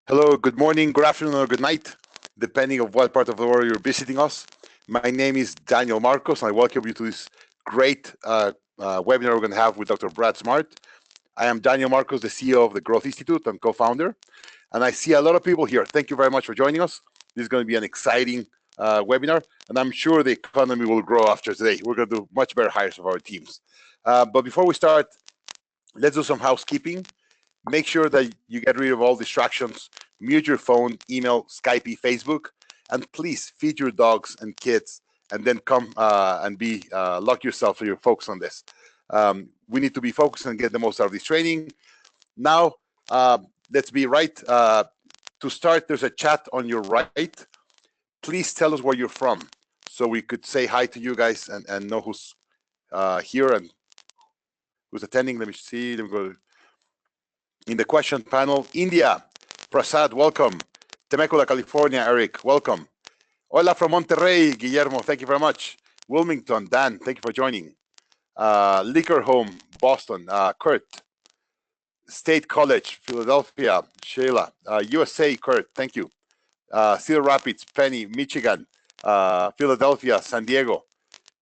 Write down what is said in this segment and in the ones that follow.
Hello, good morning, good afternoon, or good night, depending on what part of the world you're visiting us. My name is Daniel Marcos, and I welcome you to this great webinar we're going to have with Dr. Brad Smart. I am Daniel Marcos, the CEO of the Growth Institute and co-founder, and I see a lot of people here. Thank you very much for joining us. This is going to be an exciting webinar, and I'm sure the economy will grow after today. We're going to do much better hires of our teams. But before we start, let's do some housekeeping. Make sure that you get rid of all distractions, mute your phone, email, Skype, Facebook, and please feed your dogs and kids, and then come and lock yourself so you're focused on this. We need to be focused and get the most out of this training. Now, let's be right. To start, there's a chat on your right. Please tell us where you're from so we could say hi to you guys and know who's here and who's attending. Let me see. Let me go in the question panel. India, Prasad, welcome. Temecula, California, Eric, welcome. Hola from Monterrey, Guillermo, thank you very much. Wilmington, Dan, thank you for joining. Liquor Home, Boston, Kurt. State College, Philadelphia, Sheila. USA, Kurt, thank you. Cedar Rapids, Penny, Michigan, Philadelphia, San Diego.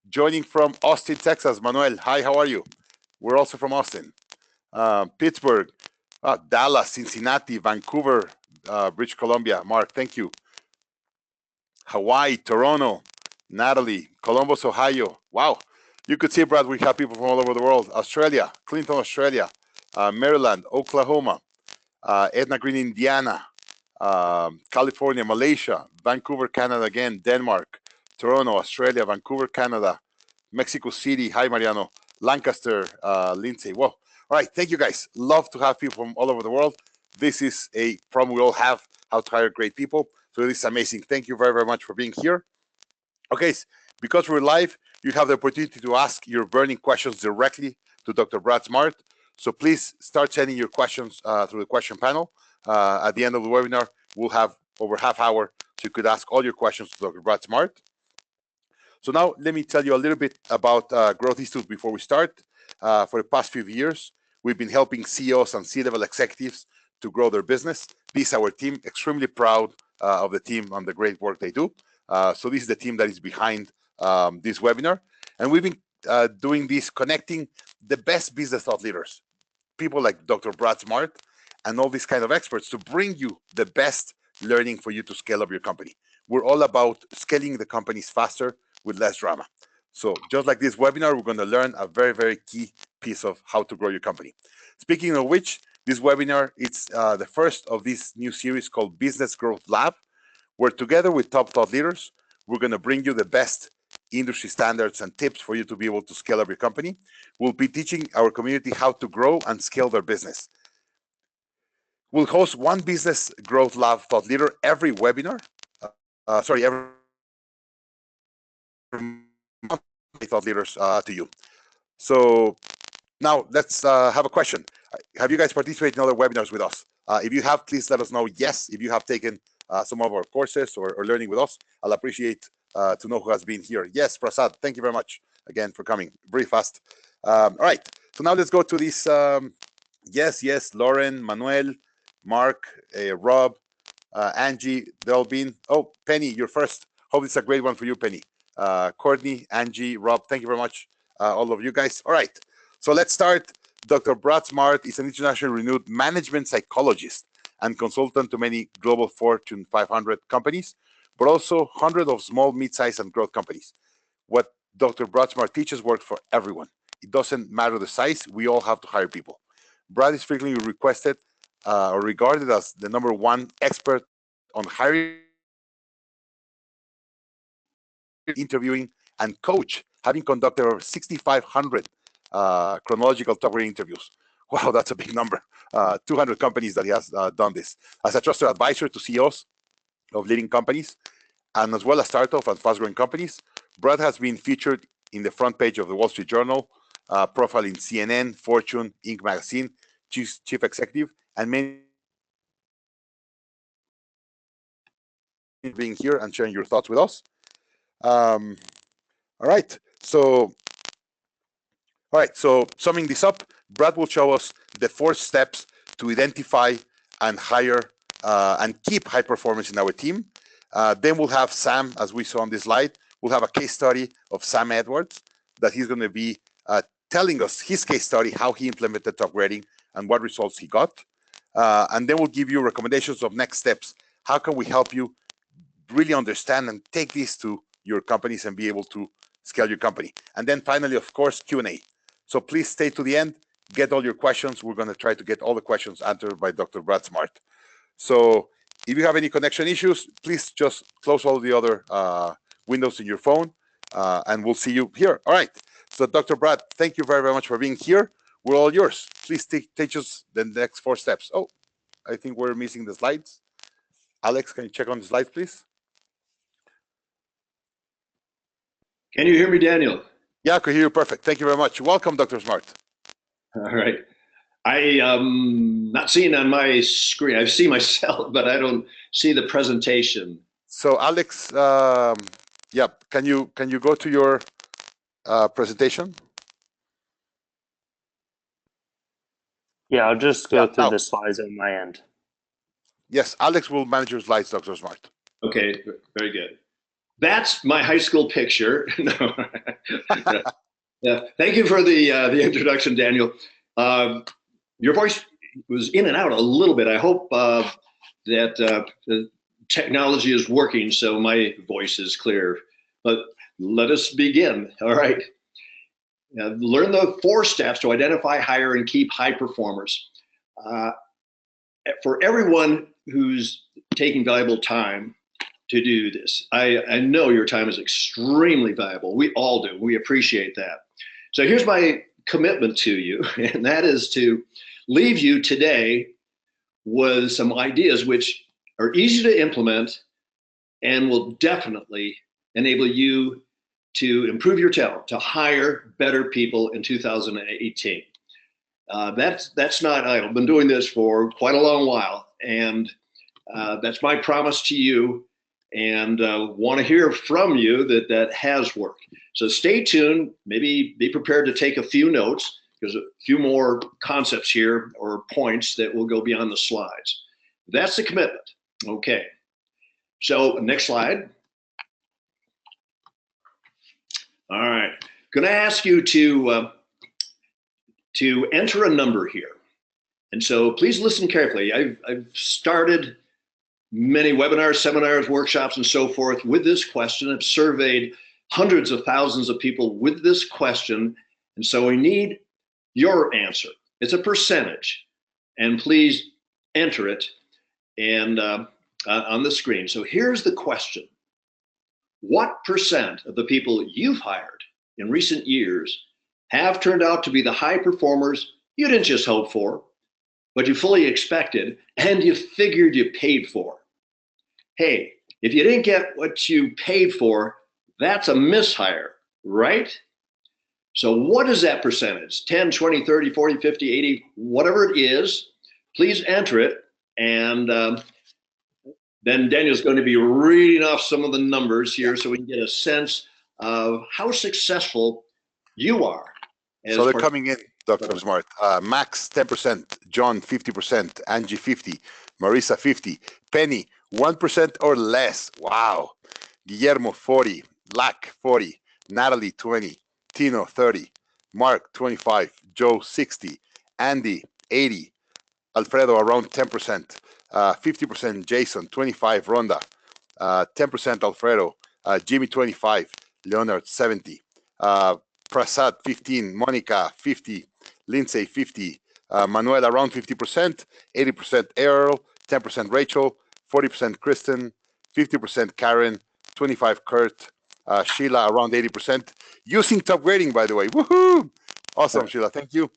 Joining from Austin, Texas, Manuel, hi, how are you? We're also from Austin. Pittsburgh, Dallas, Cincinnati, Vancouver, British Columbia. Mark, thank you. Hawaii, Toronto, Natalie, Columbus, Ohio. Wow. You could see, Brad, we have people from all over the world. Australia, Clinton, Australia, Maryland, Oklahoma, Edna Green, Indiana, California, Malaysia, Vancouver, Canada again, Denmark, Toronto, Australia, Vancouver, Canada, Mexico City. Hi, Mariano. Lancaster, Lindsay. Whoa. All right, thank you guys. Love to have people from all over the world. This is a problem we all have, how to hire great people. So this is amazing. Thank you very, very much for being here. Okay, because we're live, you have the opportunity to ask your burning questions directly to Dr. Brad Smart. So please start sending your questions through the question panel. At the end of the webinar, we'll have over half hour so you could ask all your questions to Dr. Brad Smart. So now let me tell you a little bit about Growth Institute before we start. For the past few years, we've been helping CEOs and C-level executives to grow their business. This is our team, extremely proud of the team and the great work they do. So this is the team that is behind this webinar. And we've been doing this, connecting the best business thought leaders, people like Dr. Brad Smart and all these kind of experts to bring you the best learning for you to scale up your company. We're all about scaling the companies faster with less drama. So just like this webinar, we're going to learn a very, very key piece of how to grow your company. Speaking of which, this webinar, it's the first of this new series called Business Growth Lab, where together with top thought leaders, we're going to bring you the best industry standards and tips for you to be able to scale up your company. We'll be teaching our community how to grow and scale their business. We'll host one Business Growth Lab thought leader every webinar. Every month, thought leaders to you. So now let's have a question. Have you guys participated in other webinars with us? If you have, please let us know. Yes, if you have taken some of our courses or learning with us, I'll appreciate to know who has been here. Yes, Prasad, thank you very much again for coming. Very fast. All right, so now let's go to this. Yes, Lauren, Manuel, Mark, Rob, Angie, Delvin. Oh, Penny, you're first. Hope it's a great one for you, Penny. Courtney, Angie, Rob, thank you very much, all of you guys. All right, so let's start. Dr. Brad Smart is an internationally renowned management psychologist and consultant to many global Fortune 500 companies, but also hundreds of small, mid-sized, and growth companies. What Dr. Brad Smart teaches works for everyone. It doesn't matter the size. We all have to hire people. Brad is frequently requested or regarded as the #1 expert on hiring, interviewing, and coach, having conducted over 6,500 chronological top-grade interviews. Wow, that's a big number. 200 companies that he has done this. As a trusted advisor to CEOs of leading companies, and as well as startup and fast-growing companies, Brad has been featured in the front page of the Wall Street Journal, profile in CNN, Fortune, Inc. magazine, chief executive, and many being here and sharing your thoughts with us. All right, so summing this up, Brad will show us the 4 steps to identify and hire and keep high performance in our team. Then we'll have Sam, as we saw on this slide. We'll have a case study of Sam Edwards that he's going to be telling us his case study, how he implemented top grading and what results he got. And then we'll give you recommendations of next steps. How can we help you really understand and take this to your companies and be able to scale your company? And then finally, of course, Q&A. So please stay to the end, get all your questions. We're going to try to get all the questions answered by Dr. Brad Smart. So if you have any connection issues, please just close all the other windows in your phone, and we'll see you here. All right. So Dr. Brad, thank you very, very much for being here. We're all yours. Please teach us the next 4 steps. Oh, I think we're missing the slides. Alex, can you check on the slides, please? Can you hear me, Daniel? Yeah, I can hear you perfect. Thank you very much. Welcome, Dr. Smart. All right. I am not seeing on my screen. I see myself, but I don't see the presentation. So Alex, yeah, can you go to your presentation? Yeah, I'll just go through the slides on my end. Yes, Alex will manage your slides, Dr. Smart. Okay, very good. That's my high school picture. No. Yeah. Thank you for the introduction, Daniel. Your voice was in and out a little bit. I hope that the technology is working so my voice is clear. But let us begin. All right. Learn the 4 steps to identify, hire, and keep high performers. For everyone who's taking valuable time to do this, I know your time is extremely valuable. We all do. We appreciate that. So here's my commitment to you, and that is to leave you today with some ideas which are easy to implement and will definitely enable you to improve your talent, to hire better people in 2018. That's not idle. I've been doing this for quite a long while, and that's my promise to you, and want to hear from you that has worked. So stay tuned, maybe be prepared to take a few notes, because a few more concepts here or points that will go beyond the slides. That's the commitment. Okay, so next slide. All right, gonna ask you to enter a number here. And so please listen carefully. I've started many webinars, seminars, workshops, and so forth with this question. I've surveyed hundreds of thousands of people with this question. And so we need your answer. It's a percentage. And please enter it and on the screen. So here's the question. What percent of the people you've hired in recent years have turned out to be the high performers you didn't just hope for, but you fully expected and you figured you paid for? Hey, if you didn't get what you paid for, that's a mishire, right? So what is that percentage? 10, 20, 30, 40, 50, 80, whatever it is, please enter it. And then Daniel's going to be reading off some of the numbers here so we can get a sense of how successful you are. So they're coming in, Dr. Smart. Max, 10%, John, 50%, Angie, 50, Marisa, 50, Penny, 1% or less. Wow. Guillermo, 40, Lack, 40, Natalie, 20, Tino, 30, Mark, 25, Joe, 60, Andy, 80, Alfredo, around 10%, 50% Jason, 25, Rhonda, 10% Alfredo, Jimmy, 25, Leonard, 70, Prasad, 15, Monica, 50, Lindsay, 50, Manuel, around 50%, 80% Errol, 10% Rachel, 40% Kristen, 50% Karen, 25 Kurt, Sheila, around 80%, using top grading, by the way. Woohoo! Awesome, Sheila, thank you.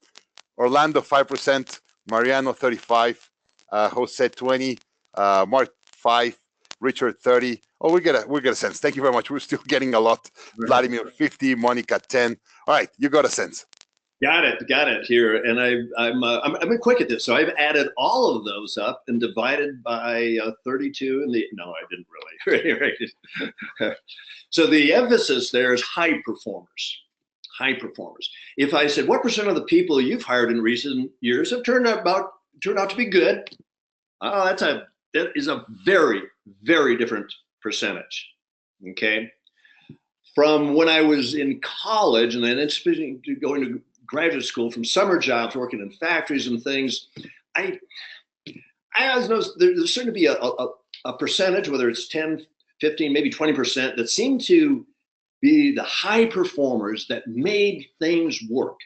Orlando, 5%, Mariano, 35, Jose, 20, Mark, 5, Richard, 30. Oh, we get a sense. Thank you very much. We're still getting a lot. Right. Vladimir, 50, Monica, 10. All right, you got a sense. Got it here. And I've been quick at this. So I've added all of those up and divided by 32. No, I didn't really. So the emphasis there is high performers. High performers. If I said, what percent of the people you've hired in recent years have turned out to be good? Oh, that's a That is a very, very different percentage, okay? From when I was in college and then going to graduate school, from summer jobs, working in factories and things, I always noticed there's starting to be a percentage, whether it's 10, 15, maybe 20%, that seem to be the high performers that made things work,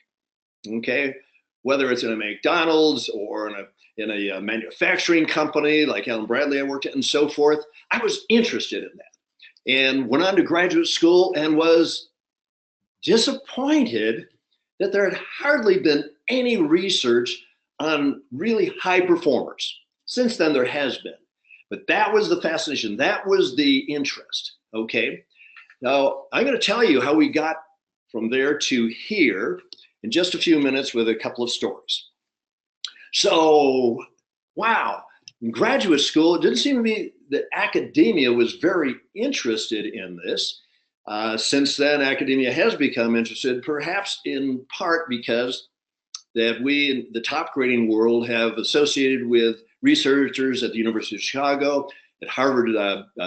okay? Whether it's in a McDonald's or in a manufacturing company like Allen Bradley I worked at and so forth. I was interested in that and went on to graduate school and was disappointed that there had hardly been any research on really high performers. Since then, there has been. But that was the fascination. That was the interest, okay? Now, I'm going to tell you how we got from there to here in just a few minutes with a couple of stories. So, wow, in graduate school, it didn't seem to be that academia was very interested in this. Since then, academia has become interested, perhaps in part because that we in the top grading world have associated with researchers at the University of Chicago, at Harvard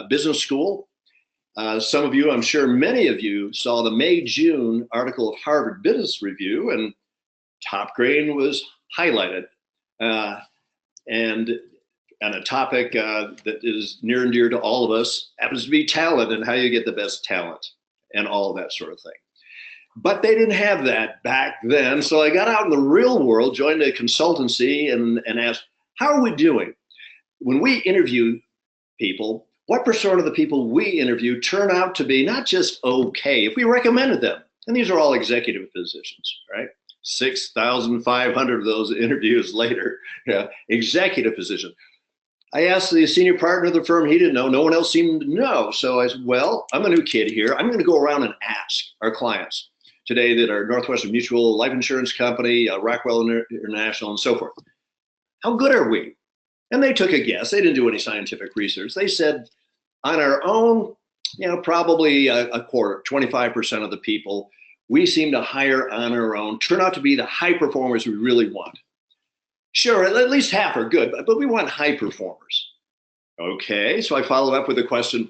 Business School. Some of you, I'm sure many of you, saw the May-June article of Harvard Business Review, and top grading was highlighted. And a topic that is near and dear to all of us happens to be talent and how you get the best talent and all of that sort of thing. But they didn't have that back then. So I got out in the real world, joined a consultancy and asked, how are we doing? When we interview people, what percent of the people we interview turn out to be not just okay if we recommended them? And these are all executive positions, right? 6,500 of those interviews later, executive position. I asked the senior partner of the firm, he didn't know, no one else seemed to know. So I said, well, I'm a new kid here. I'm gonna go around and ask our clients today that are Northwestern Mutual, life insurance company, Rockwell International, and so forth. How good are we? And they took a guess. They didn't do any scientific research. They said on our own, probably a quarter, 25% of the people we seem to hire on our own turn out to be the high performers we really want. Sure, at least half are good, but we want high performers. Okay, so I follow up with the question,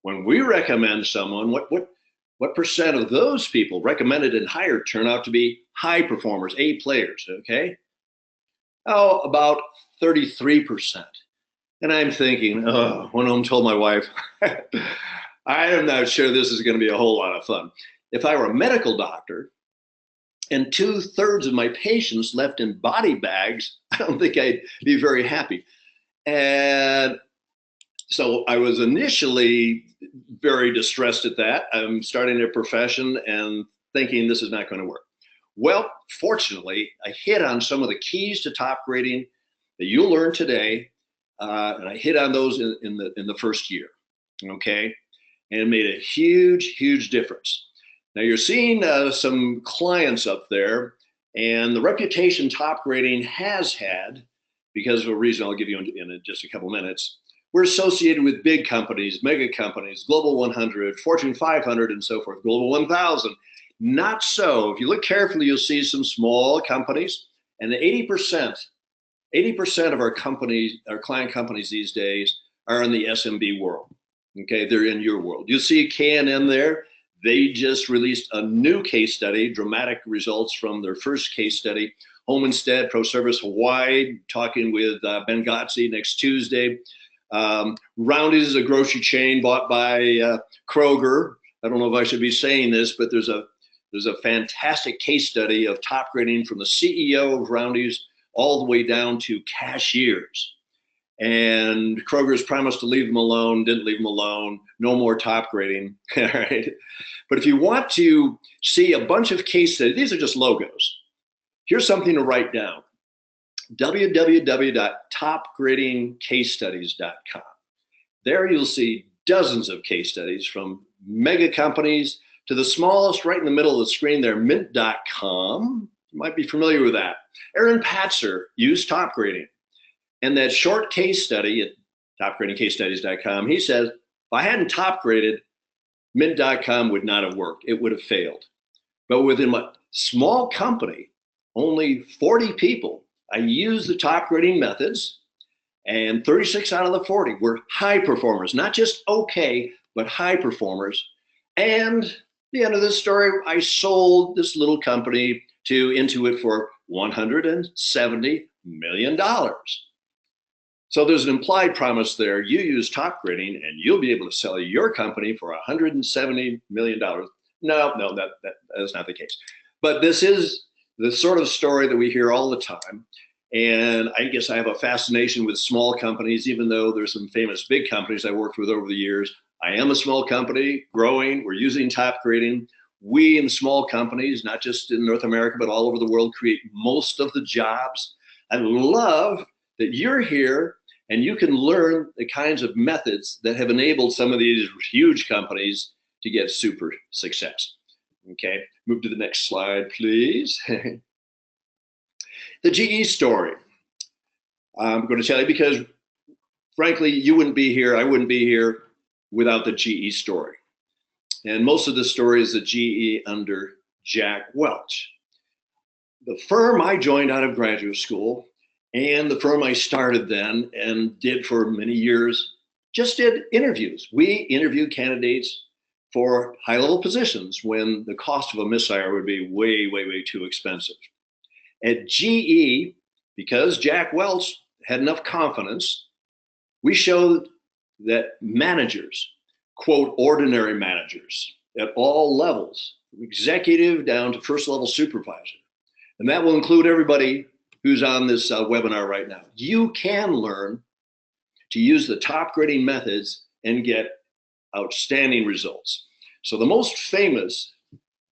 when we recommend someone, what percent of those people recommended and hired turn out to be high performers, A players, okay? Oh, about 33%. And I'm thinking, oh, one of them told my wife, I am not sure this is going to be a whole lot of fun. If I were a medical doctor and 2/3 of my patients left in body bags, I don't think I'd be very happy. And so I was initially very distressed at that. I'm starting a profession and thinking this is not going to work. Well, fortunately, I hit on some of the keys to top grading that you'll learn today, and I hit on those in the first year, okay? And it made a huge, huge difference. Now you're seeing some clients up there, and the reputation top grading has had, because of a reason I'll give you in just a couple minutes, we're associated with big companies, mega companies, Global 100, Fortune 500, and so forth, Global 1000. Not so. If you look carefully, you'll see some small companies, and 80% of our companies, our client companies these days, are in the SMB world. Okay, they're in your world. You'll see K&N there. They just released a new case study, dramatic results from their first case study. Home Instead, ProService Hawaii, talking with Ben Gotzi next Tuesday. Roundy's is a grocery chain bought by Kroger. I don't know if I should be saying this, but there's a fantastic case study of top grading from the CEO of Roundy's all the way down to cashiers. And Kroger's promised to leave them alone, didn't leave them alone, no more top grading, all right? But if you want to see a bunch of case studies, these are just logos. Here's something to write down, www.topgradingcasestudies.com. There you'll see dozens of case studies from mega companies to the smallest right in the middle of the screen there, mint.com. You might be familiar with that. Aaron Patzer used top grading. And that short case study at topgradingcasestudies.com, he says, if I hadn't top graded, mint.com would not have worked. It would have failed. But within a small company, only 40 people, I used the top grading methods, And 36 out of the 40 were high performers, not just okay, but high performers. And at the end of this story, I sold this little company to Intuit for $170 million. So there's an implied promise there. You use top grading and you'll be able to sell your company for $170 million. No, that is not the case. But this is the sort of story that we hear all the time. And I guess I have a fascination with small companies, even though there's some famous big companies I worked with over the years. I am a small company, growing. We're using top grading. We in small companies, not just in North America, but all over the world, create most of the jobs. I love that you're here and you can learn the kinds of methods that have enabled some of these huge companies to get super success. Okay, move to the next slide, please. The GE story. I'm going to tell you because, frankly, you wouldn't be here, I wouldn't be here without the GE story. And most of the story is the GE under Jack Welch. The firm I joined out of graduate school and the firm I started then and did for many years just did interviews. We interviewed candidates for high-level positions when the cost of a mishire would be way, way, way too expensive. At GE, because Jack Welch had enough confidence, we showed that managers, quote, ordinary managers at all levels, executive down to first level supervisor, and that will include everybody who's on this webinar right now. You can learn to use the top grading methods and get outstanding results. So the most famous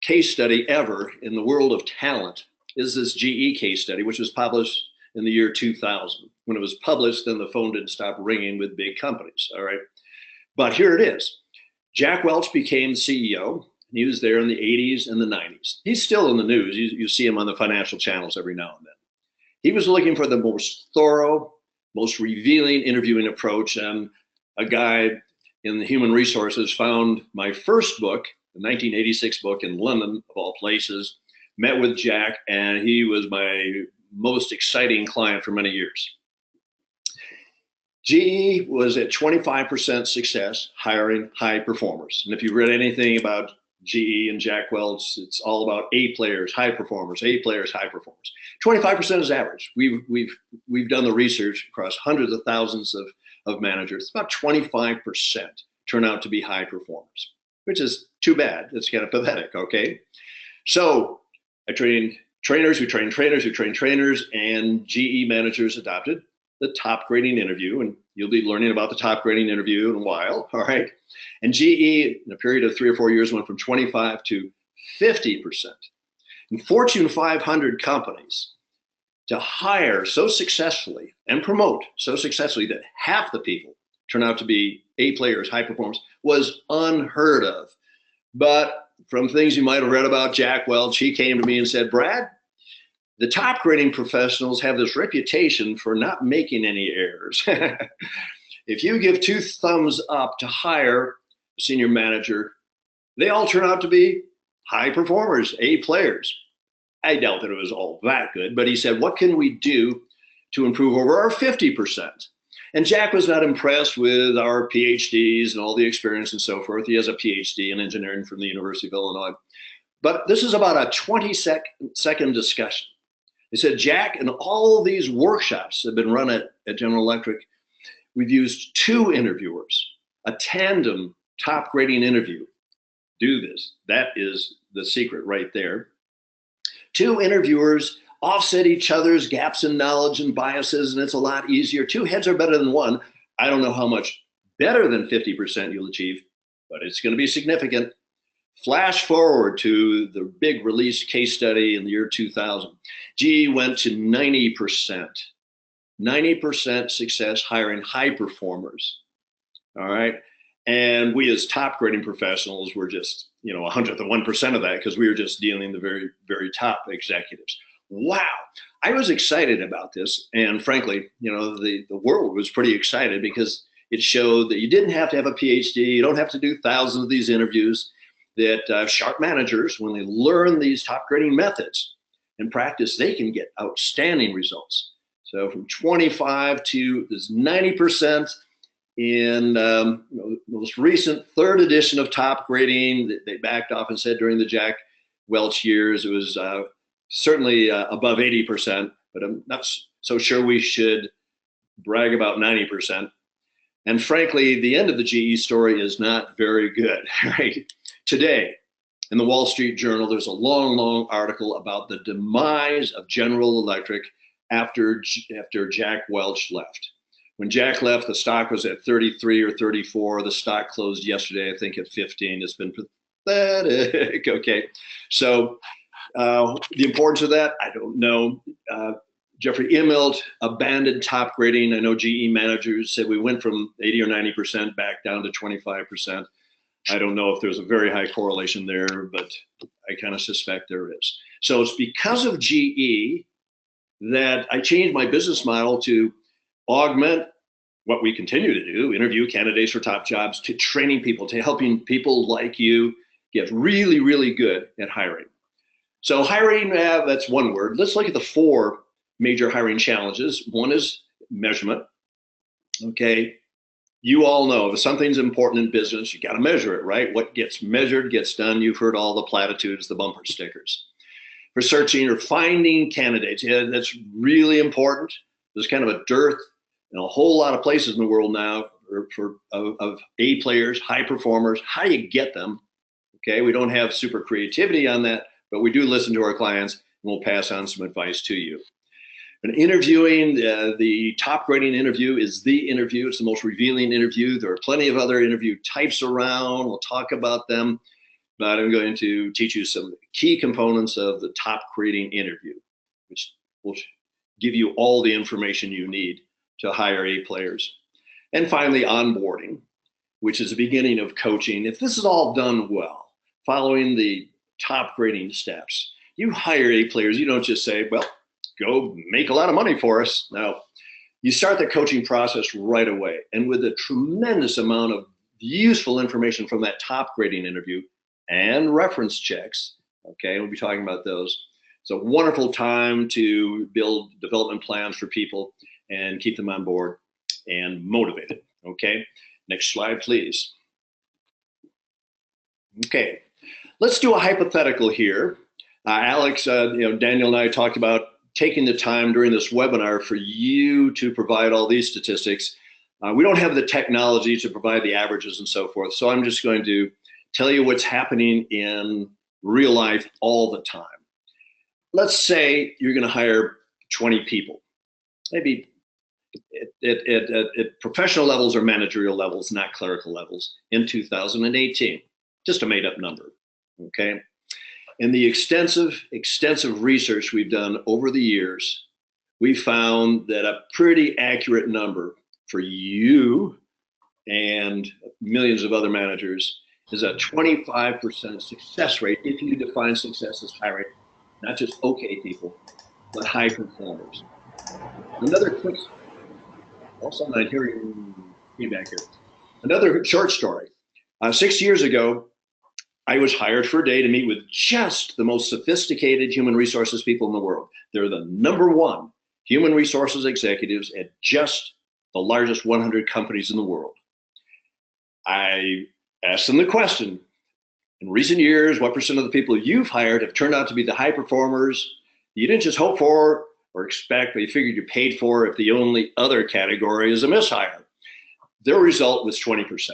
case study ever in the world of talent is this GE case study, which was published in the year 2000. When it was published, then the phone didn't stop ringing with big companies, all right? But here it is. Jack Welch became CEO, and he was there in the 80s and the 90s. He's still in the news. You see him on the financial channels every now and then. He was looking for the most thorough, most revealing interviewing approach, and a guy in the human resources found my first book, the 1986 book in London, of all places, met with Jack, and he was my most exciting client for many years. GE was at 25% success hiring high performers. And if you've read anything about GE and Jack Welch, it's all about A players, high performers, A players, high performers. 25% is average. We've done the research across hundreds of thousands of managers. It's about 25% turn out to be high performers, which is too bad. It's kind of pathetic, okay? So I trained trainers who trained trainers who trained trainers, and GE managers adopted the top grading interview, and you'll be learning about the top grading interview in a while, all right? And GE, in a period of 3 or 4 years, went from 25 to 50%. And Fortune 500 companies to hire so successfully and promote so successfully that half the people turn out to be A players, high performers, was unheard of. But from things you might have read about Jack Welch, he came to me and said, Brad, the top grading professionals have this reputation for not making any errors. If you give 2 thumbs up to hire a senior manager, they all turn out to be high performers, A players. I doubt that it was all that good, but he said, what can we do to improve over our 50%? And Jack was not impressed with our PhDs and all the experience and so forth. He has a PhD in engineering from the University of Illinois. But this is about a 20-second discussion. He said, Jack, in all these workshops that have been run at General Electric, we've used 2 interviewers, a tandem top grading interview. Do this. That is the secret right there. 2 interviewers offset each other's gaps in knowledge and biases, and it's a lot easier. 2 heads are better than 1. I don't know how much better than 50% you'll achieve, but it's going to be significant. Flash forward to the big release case study in the year 2000. GE went to 90%. 90% success hiring high performers. All right. And we as top grading professionals were just, a 100th of 1% of that, because we were just dealing the very, very top executives. Wow. I was excited about this. And frankly, the world was pretty excited, because it showed that you didn't have to have a PhD. You don't have to do thousands of these interviews. That sharp managers, when they learn these top grading methods and practice, they can get outstanding results. So from 25 to this 90% in most recent third edition of Top Grading. They backed off and said during the Jack Welch years, it was certainly above 80%, but I'm not so sure we should brag about 90%. And frankly, the end of the GE story is not very good, right? Today, in the Wall Street Journal, there's a long article about the demise of General Electric after Jack Welch left. When Jack left, the stock was at 33 or 34. The stock closed yesterday, I think, at 15. It's been pathetic. Okay, so the importance of that, I don't know. Jeffrey Immelt abandoned Top Grading. I know GE managers said we went from 80 or 90% back down to 25%. I don't know if there's a very high correlation there, but I kind of suspect there is. So it's because of GE that I changed my business model to augment what we continue to do, interview candidates for top jobs, to training people, to helping people like you get really good at hiring. So hiring, that's one word. Let's look at the 4 major hiring challenges. One is measurement. Okay, you all know if something's important in business, you got to measure it, right? What gets measured gets done. You've heard all the platitudes, the bumper stickers. For searching or finding candidates, yeah, that's really important. There's kind of a dearth in a whole lot of places in the world now of A players, high performers. How do you get them? Okay, we don't have super creativity on that, but we do listen to our clients, and we'll pass on some advice to you. And interviewing, the Top Grading interview is the interview. It's the most revealing interview. There are plenty of other interview types around. We'll talk about them, but I'm going to teach you some key components of the Top Grading interview, which will give you all the information you need to hire A players. And finally, onboarding, which is the beginning of coaching. If this is all done well, following the Top Grading steps, you hire A players. You don't just say, well, go make a lot of money for us. No, you start the coaching process right away. And with a tremendous amount of useful information from that Top Grading interview and reference checks, okay, we'll be talking about those. It's a wonderful time to build development plans for people and keep them on board and motivated, okay? Next slide, please. Okay, let's do a hypothetical here. Alex, Daniel and I talked about taking the time during this webinar for you to provide all these statistics. We don't have the technology to provide the averages and so forth, so I'm just going to tell you what's happening in real life all the time. Let's say you're going to hire 20 people, maybe at professional levels or managerial levels, not clerical levels, in 2018. Just a made-up number, okay? In the extensive research we've done over the years, we found that a pretty accurate number for you and millions of other managers is a 25% success rate if you define success as hiring not just okay people, but high performers. Another quick, also I'm not hearing feedback here. Another short story. 6 years ago, I was hired for a day to meet with just the most sophisticated human resources people in the world. They're the #1 human resources executives at just the largest 100 companies in the world. I asked them the question, in recent years, what % of the people you've hired have turned out to be the high performers you didn't just hope for or expect, but you figured you paid for if the only other category is a mishire? Their result was 20%.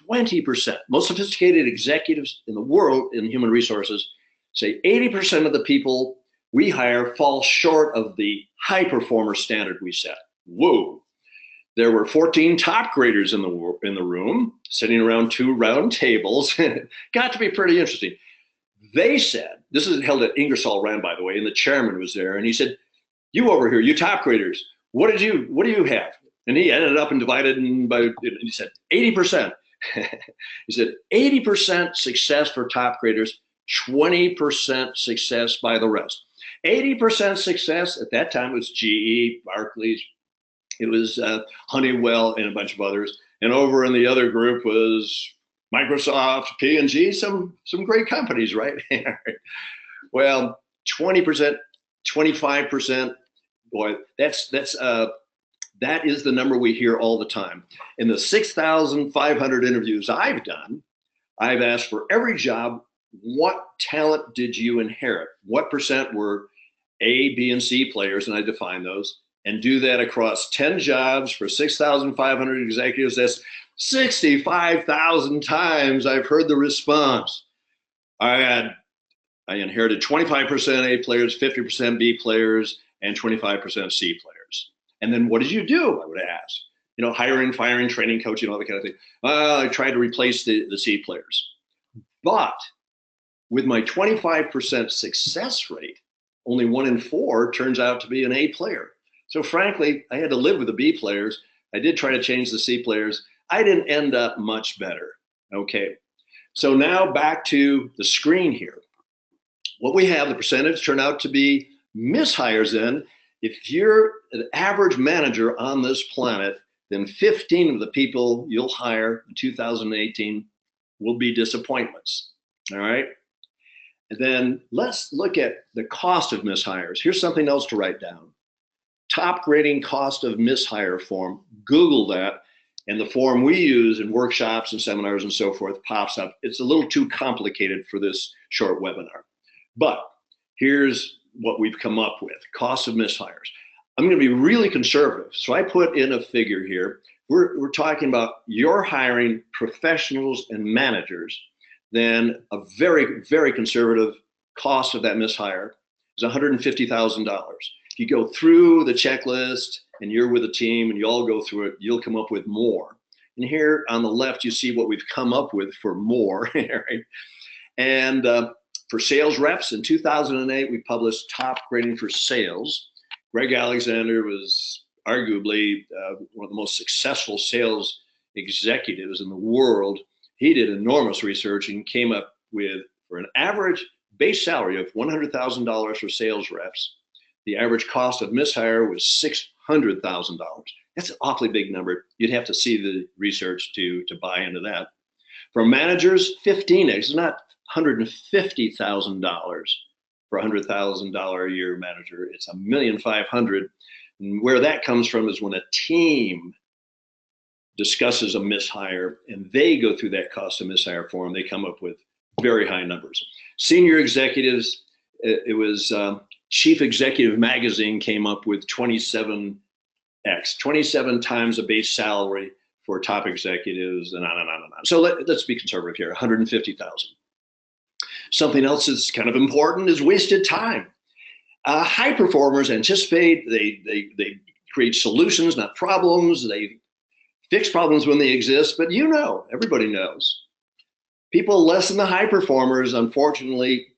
20%. Most sophisticated executives in the world in human resources say 80% of the people we hire fall short of the high performer standard we set. Whoa. There were 14 top graders in the room, sitting around 2 round tables. Got to be pretty interesting. They said, this is held at Ingersoll Rand, by the way, and the chairman was there, and he said, you over here, you top graders, what do you have? And he ended up and divided by, he said, 80%. He said, 80% success for top graders, 20% success by the rest. 80% success at that time was GE, Barclays, it was Honeywell, and a bunch of others. And over in the other group was Microsoft, P&G, some great companies, right? Well, 20%, 25%, boy, that is the number we hear all the time. In the 6,500 interviews I've done, I've asked for every job, what talent did you inherit? What percent were A, B, and C players? And I define those, and do that across 10 jobs for 6,500 executives. That's 65,000 times I've heard the response. I inherited 25% A players, 50% B players, and 25% C players. And then what did you do? I would ask. You know, hiring, firing, training, coaching, all that kind of thing. I tried to replace the C players. But with my 25% success rate, only 1 in 4 turns out to be an A player. So frankly, I had to live with the B players. I did try to change the C players. I didn't end up much better. Okay. So now back to the screen here. What we have, the percentage turn out to be mishires then. If you're an average manager on this planet, then 15 of the people you'll hire in 2018 will be disappointments. All right. And then let's look at the cost of mishires. Here's something else to write down. Top grading cost of mishire form. Google that. And the form we use in workshops and seminars and so forth pops up. It's a little too complicated for this short webinar. But here's what we've come up with. Cost of mishires. I'm going to be really conservative. So I put in a figure here. We're talking about you're hiring professionals and managers. Then a very, very conservative cost of that mishire is $150,000. If you go through the checklist and you're with a team and you all go through it, you'll come up with more. And here on the left, you see what we've come up with for more. Right? And for sales reps in 2008, we published Top Grading for Sales. Greg Alexander was arguably one of the most successful sales executives in the world. He did enormous research and came up with, for an average base salary of $100,000 for sales reps, the average cost of mishire was $600,000. That's an awfully big number. You'd have to see the research to buy into that. For managers, 15x. It's not $150,000 for a $100,000 a year manager. It's $1,500,000. And where that comes from is when a team discusses a mishire and they go through that cost of mishire form, they come up with very high numbers. Senior executives, it was Chief Executive Magazine came up with 27x, 27 times a base salary for top executives, and on and on and on. So let's be conservative here, 150,000. Something else that's kind of important is wasted time. High performers anticipate, they create solutions, not problems. They fix problems when they exist, but you know, everybody knows. People less than the high performers, unfortunately,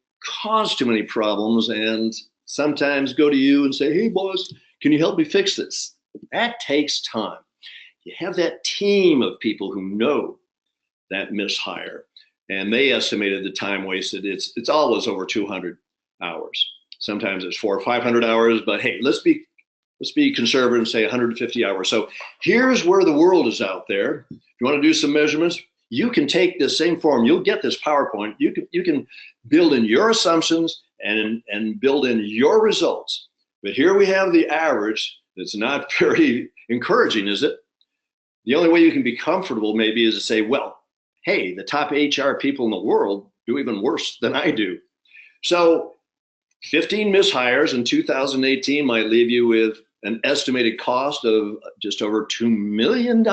cause too many problems and sometimes go to you and say, hey boss, can you help me fix this? That takes time. You have that team of people who know that mishire, and they estimated the time wasted. It's always over 200 hours. Sometimes it's 400 or 500 hours, but hey, let's be conservative and say 150 hours. So here's where the world is out there. If you want to do some measurements, you can take this same form. You'll get this PowerPoint. You can build in your assumptions and build in your results. But here we have the average. It's not very encouraging, is it? The only way you can be comfortable maybe is to say, well, hey, the top HR people in the world do even worse than I do. So 15 mishires in 2018 might leave you with an estimated cost of just over $2 million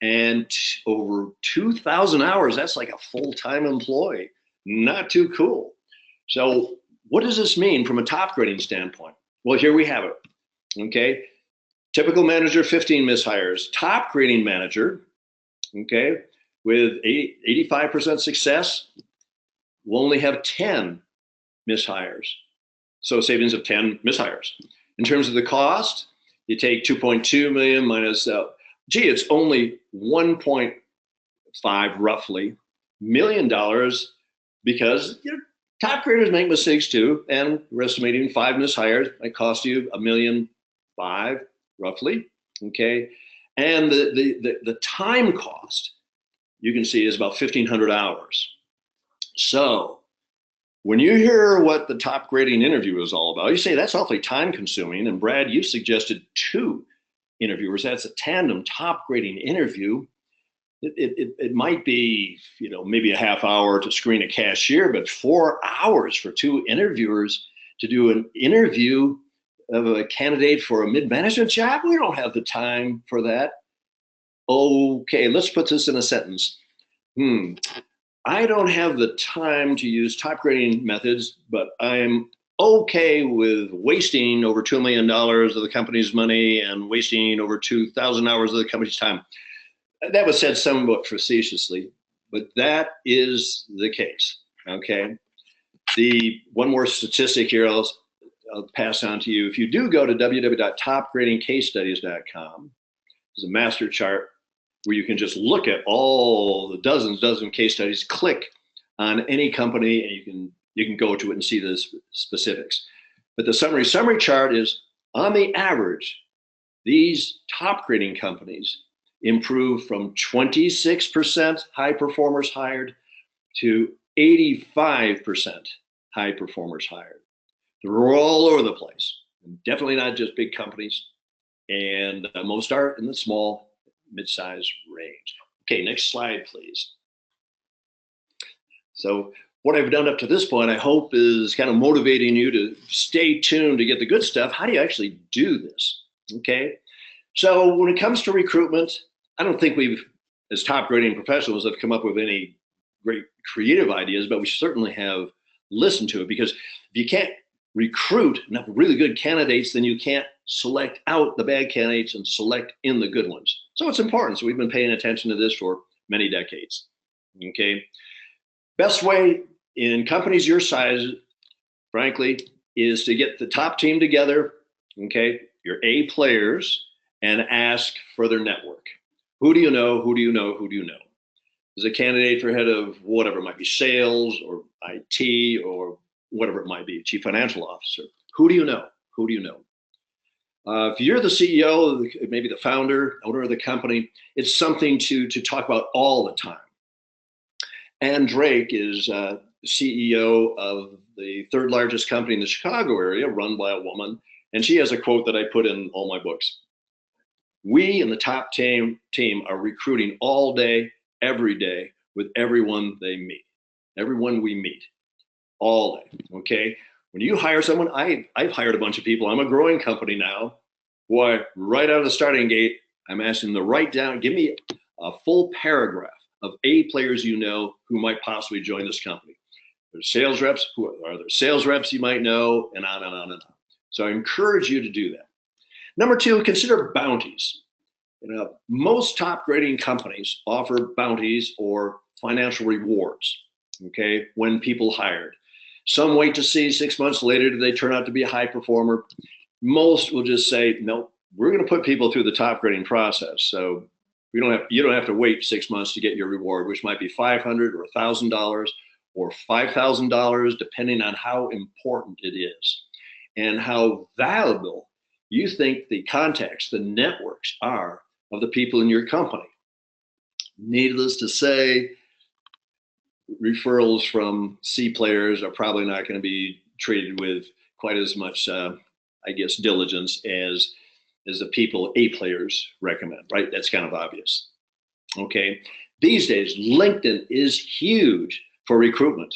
and over 2,000 hours. That's like a full-time employee. Not too cool. So what does this mean from a top grading standpoint? Well, here we have it. Okay. Typical manager, 15 mishires. Top grading manager, okay, with 85% success, will only have 10 mishires. So savings of 10 mishires. In terms of the cost, you take 2.2 million minus, it's only 1.5 roughly $1 million, because top graders make mistakes too, and we're estimating 5 mishires might cost you $1.5 million roughly, okay? And the time cost, you can see, is about 1,500 hours. So When you hear what the top grading interview is all about, you say that's awfully time consuming. And Brad, you suggested 2 interviewers. That's a tandem top grading interview. It might be, maybe a half hour to screen a cashier, but 4 hours for 2 interviewers to do an interview of a candidate for a mid-management job? We don't have the time for that. Okay, let's put this in a sentence. I don't have the time to use top grading methods, but I'm okay with wasting over $2 million of the company's money and wasting over 2,000 hours of the company's time. That was said somewhat facetiously, but that is the case, okay? The one more statistic here I'll pass on to you. If you do go to www.topgradingcasestudies.com, there's a master chart where you can just look at all the dozen case studies, click on any company, and you can go to it and see the specifics. But the summary chart is, on the average, these top grading companies improve from 26% high performers hired to 85% high performers hired. They're all over the place, definitely not just big companies, and most are in the small, mid-size range. Okay, next slide, please. So what I've done up to this point, I hope, is kind of motivating you to stay tuned to get the good stuff. How do you actually do this? Okay, so when it comes to recruitment, I don't think we've, as top grading professionals, have come up with any great creative ideas, but we certainly have listened to it, because if you can't recruit enough really good candidates, then you can't select out the bad candidates and select in the good ones. So it's important. So we've been paying attention to this for many decades. Okay. Best way in companies your size, frankly, is to get the top team together, okay, your A players, and ask for their network. Who do you know? Who do you know? Who do you know? There's a candidate for head of whatever, it might be sales or IT or whatever it might be, chief financial officer. Who do you know? Who do you know? If you're the CEO, maybe the founder, owner of the company, it's something to talk about all the time. Ann Drake is CEO of the 3rd largest company in the Chicago area, run by a woman, and she has a quote that I put in all my books. We in the top team are recruiting all day, every day, with everyone they meet, everyone we meet, all day, okay? When you hire someone, I've hired a bunch of people. I'm a growing company now. Boy, right out of the starting gate, I'm asking them to write down, give me a full paragraph of A players you know who might possibly join this company. There's sales reps, who are there sales reps you might know, and on and on and on. So I encourage you to do that. Number 2, consider bounties. Most top grading companies offer bounties or financial rewards, okay, when people hired. Some wait to see 6 months later, do they turn out to be a high performer? Most will just say, no, we're going to put people through the top grading process. So you don't have to wait 6 months to get your reward, which might be $500 or $1,000 or $5,000, depending on how important it is and how valuable you think the contacts, the networks are of the people in your company. Needless to say, referrals from C players are probably not going to be treated with quite as much, diligence as the people A players recommend, right? That's kind of obvious. Okay. These days, LinkedIn is huge for recruitment.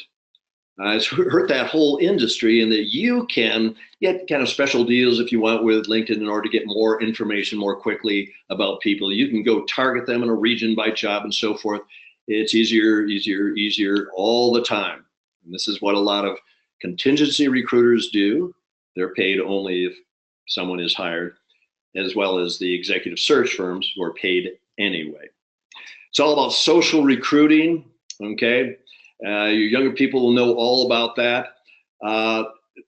It's hurt that whole industry, in that you can get kind of special deals if you want with LinkedIn in order to get more information more quickly about people. You can go target them in a region by job and so forth. It's easier all the time. And this is what a lot of contingency recruiters do. They're paid only if someone is hired, as well as the executive search firms who are paid anyway. It's all about social recruiting, okay? Your younger people will know all about that.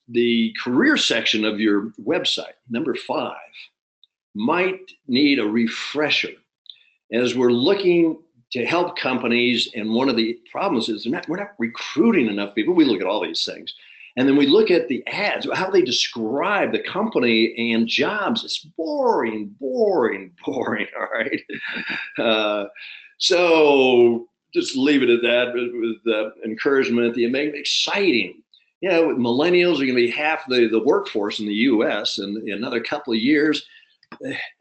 The career section of your website, number 5, might need a refresher. As we're looking to help companies, and one of the problems is we're not recruiting enough people. We look at all these things. And then we look at the ads, how they describe the company and jobs. It's boring, all right? So just leave it at that with the encouragement that you make it exciting. millennials are going to be half the workforce in the U.S. in another couple of years.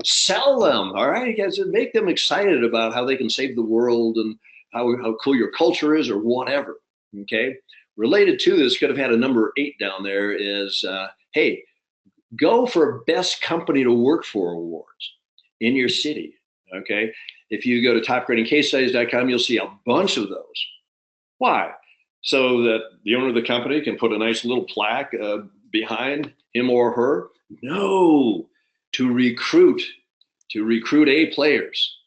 Sell them, all right, guys, make them excited about how they can save the world and how cool your culture is or whatever. Okay. Related to this, could have had a number 8 down there is, hey, go for best company to work for awards in your city. Okay. If you go to topgradingcasestudies.com, you'll see a bunch of those. Why? So that the owner of the company can put a nice little plaque behind him or her? No, to recruit A players.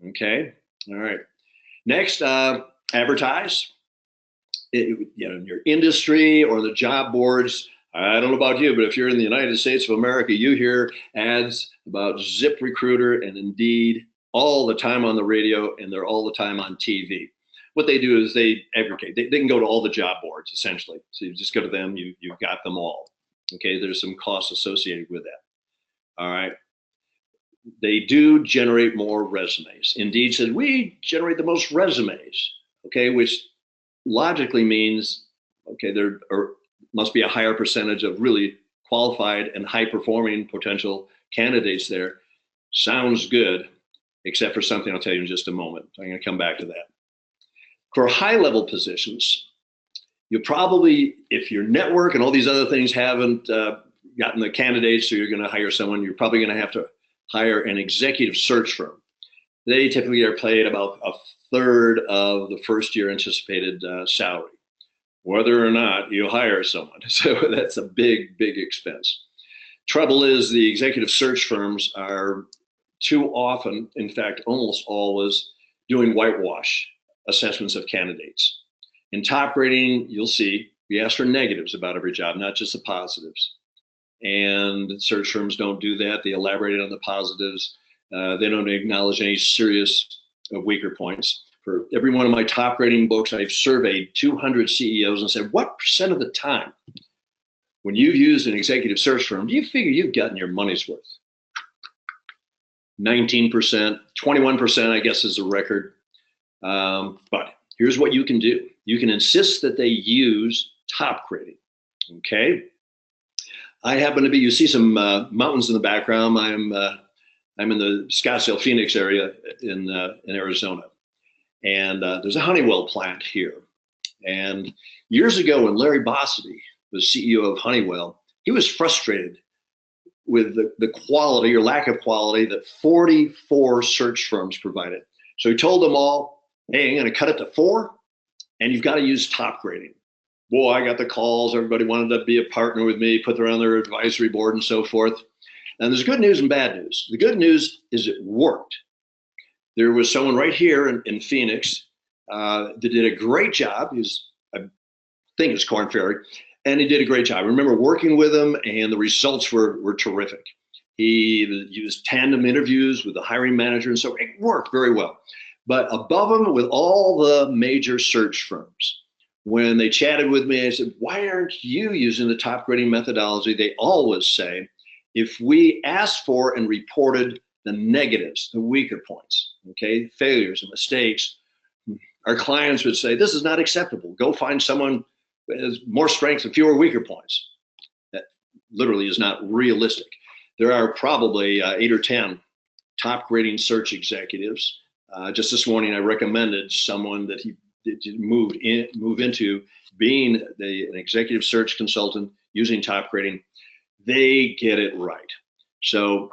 Okay. All right. Next, advertise. In your industry or the job boards. I don't know about you, but if you're in the United States of America, you hear ads about ZipRecruiter and Indeed all the time on the radio, and they're all the time on TV. What they do is they aggregate. They can go to all the job boards, essentially. So you just go to them, you've got them all. Okay, there's some costs associated with that. All right. They do generate more resumes. Indeed said, we generate the most resumes, okay, which logically means, okay, there must be a higher percentage of really qualified and high-performing potential candidates there. Sounds good, except for something I'll tell you in just a moment. I'm going to come back to that. For high-level positions, you probably, if your network and all these other things haven't gotten the candidates, so you're going to hire someone, you're probably going to have to hire an executive search firm. They typically are paid about a third of the first year anticipated salary, whether or not you hire someone. So that's a big, big expense. Trouble is the executive search firms are too often, in fact, almost always, doing whitewash assessments of candidates. In top grading, you'll see we ask for negatives about every job, not just the positives. And search firms don't do that. They elaborate on the positives. They don't acknowledge any serious weaker points. For every one of my top grading books, I've surveyed 200 CEOs and said, what % of the time when you've used an executive search firm, do you figure you've gotten your money's worth? 19%, 21%, I guess, is the record. But here's what you can do. You can insist that they use top grading, okay? I happen to be, you see some mountains in the background. I'm in the Scottsdale, Phoenix area in Arizona. And there's a Honeywell plant here. And years ago when Larry Bossidy was CEO of Honeywell, he was frustrated with the quality or lack of quality that 44 search firms provided. So he told them all, hey, I'm going to cut it to 4, and you've got to use top grading. Boy, I got the calls. Everybody wanted to be a partner with me, put them on their advisory board and so forth. And there's good news and bad news. The good news is it worked. There was someone right here in Phoenix that did a great job. I think it's Korn Ferry, and he did a great job. I remember working with him, and the results were terrific. He used tandem interviews with the hiring manager, and so it worked very well. But above him, with all the major search firms, when they chatted with me, I said, why aren't you using the top grading methodology? They always say, if we asked for and reported the negatives, the weaker points, okay, failures and mistakes, our clients would say, this is not acceptable. Go find someone who has more strengths and fewer weaker points. That literally is not realistic. There are probably 8 or 10 top grading search executives. Just this morning, I recommended someone that he did move into being an executive search consultant using top grading. They get it right. So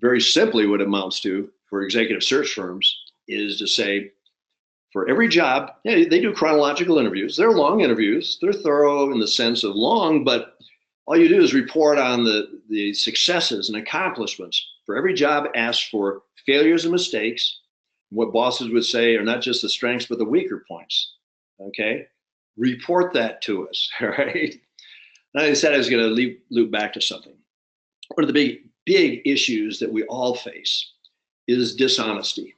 very simply what it amounts to for executive search firms is to say, for every job, they do chronological interviews. They're long interviews. They're thorough in the sense of long, but all you do is report on the successes and accomplishments. For every job, ask for failures and mistakes. What bosses would say are not just the strengths, but the weaker points, okay? Report that to us, all right? And I said I was going to loop back to something. One of the big issues that we all face is dishonesty.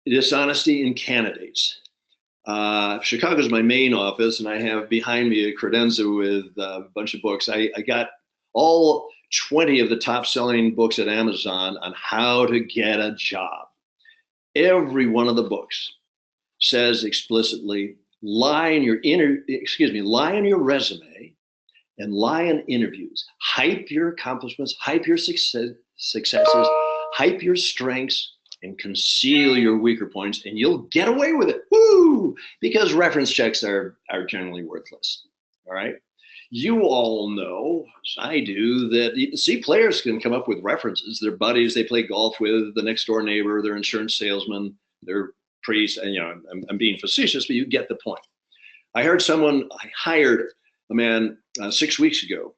Dishonesty in candidates. Chicago is my main office, and I have behind me a credenza with a bunch of books. I got all 20 of the top-selling books at Amazon on how to get a job. Every one of the books says explicitly lie in your resume and lie in interviews. Hype your accomplishments, hype your successes, hype your strengths, and conceal your weaker points, and you'll get away with it. Woo! Because reference checks are generally worthless. All right. You all know, as I do, that C players can come up with references. Their buddies they play golf with, the next door neighbor, their insurance salesman, their priest. And I'm being facetious, but you get the point. I hired a man 6 weeks ago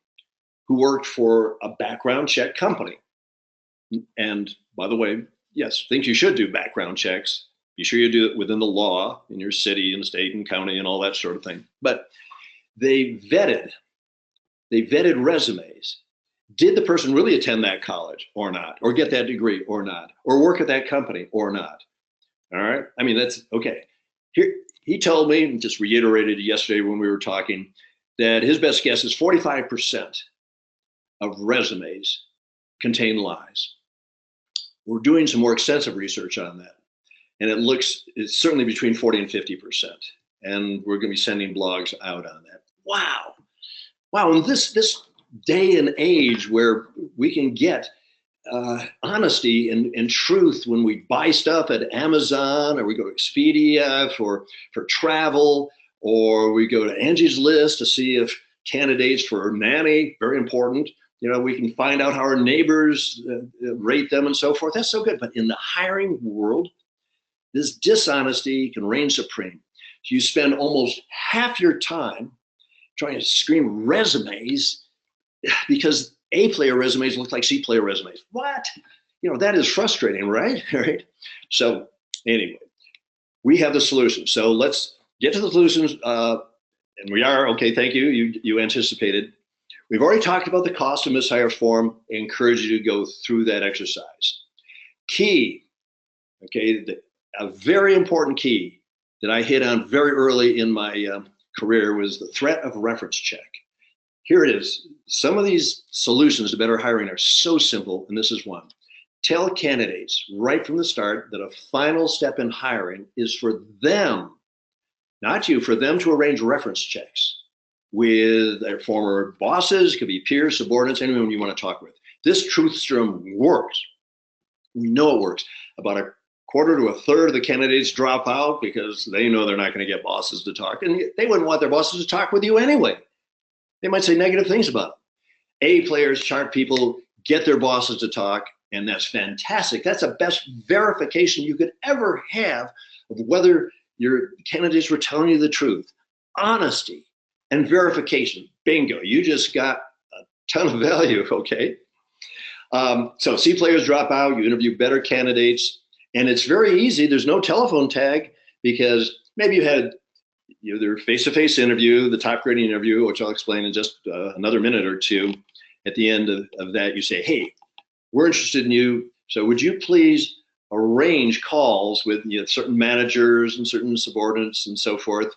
who worked for a background check company. And by the way, yes, things you should do background checks. Be sure you do it within the law in your city and state and county and all that sort of thing. But they vetted resumes. Did the person really attend that college or not, or get that degree or not, or work at that company or not? All right. I mean, that's okay. Here, he told me, and just reiterated yesterday when we were talking, that his best guess is 45% of resumes contain lies. We're doing some more extensive research on that. And it's certainly between 40 and 50%. And we're going to be sending blogs out on that. Wow. In this day and age where we can get honesty and truth when we buy stuff at Amazon, or we go to Expedia for travel, or we go to Angie's List to see if candidates for nanny, very important, we can find out how our neighbors rate them and so forth. That's so good. But in the hiring world, this dishonesty can reign supreme. So you spend almost half your time trying to screen resumes because A-player resumes look like C-player resumes. What? That is frustrating, right? Right. So anyway, we have the solution. So let's get to the solutions. And we are, okay, thank you. You anticipated. We've already talked about the cost of mishire form. I encourage you to go through that exercise. Key, okay, a very important key that I hit on very early in my career was the threat of reference check. Here it is. Some of these solutions to better hiring are so simple, and this is one. Tell candidates right from the start that a final step in hiring is for them, not you, for them to arrange reference checks with their former bosses, could be peers, subordinates, anyone you want to talk with. This Truth Serum works. We know it works. About a quarter to a third of the candidates drop out because they know they're not going to get bosses to talk, and they wouldn't want their bosses to talk with you anyway. They might say negative things about them. A players, sharp people, get their bosses to talk, and that's fantastic. That's the best verification you could ever have of whether your candidates were telling you the truth. Honesty and verification. Bingo, you just got a ton of value, okay? So C players drop out, you interview better candidates, and it's very easy. There's no telephone tag because maybe you had their face-to-face interview, the top grading interview, which I'll explain in just another minute or two. At the end of that, you say, hey, we're interested in you. So would you please arrange calls with certain managers and certain subordinates and so forth?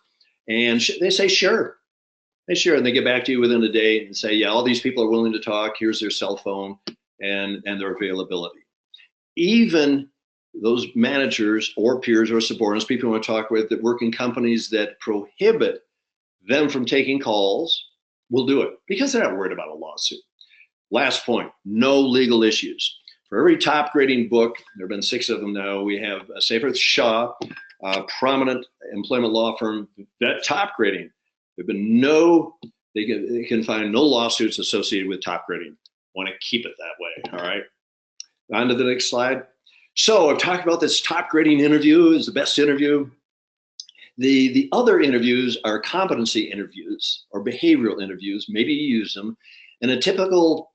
And they say, sure. And they get back to you within a day and say, yeah, all these people are willing to talk. Here's their cell phone and their availability. Even those managers or peers or subordinates, people you want to talk with that work in companies that prohibit them from taking calls, will do it because they're not worried about a lawsuit. Last point, no legal issues. For every top grading book, there have been 6 of them now, we have Seyfarth Shaw, a prominent employment law firm, that top grading. There have been they can find no lawsuits associated with top grading. Want to keep it that way, all right? On to the next slide. So I've talked about this top grading interview is the best interview. The other interviews are competency interviews or behavioral interviews. Maybe you use them. And a typical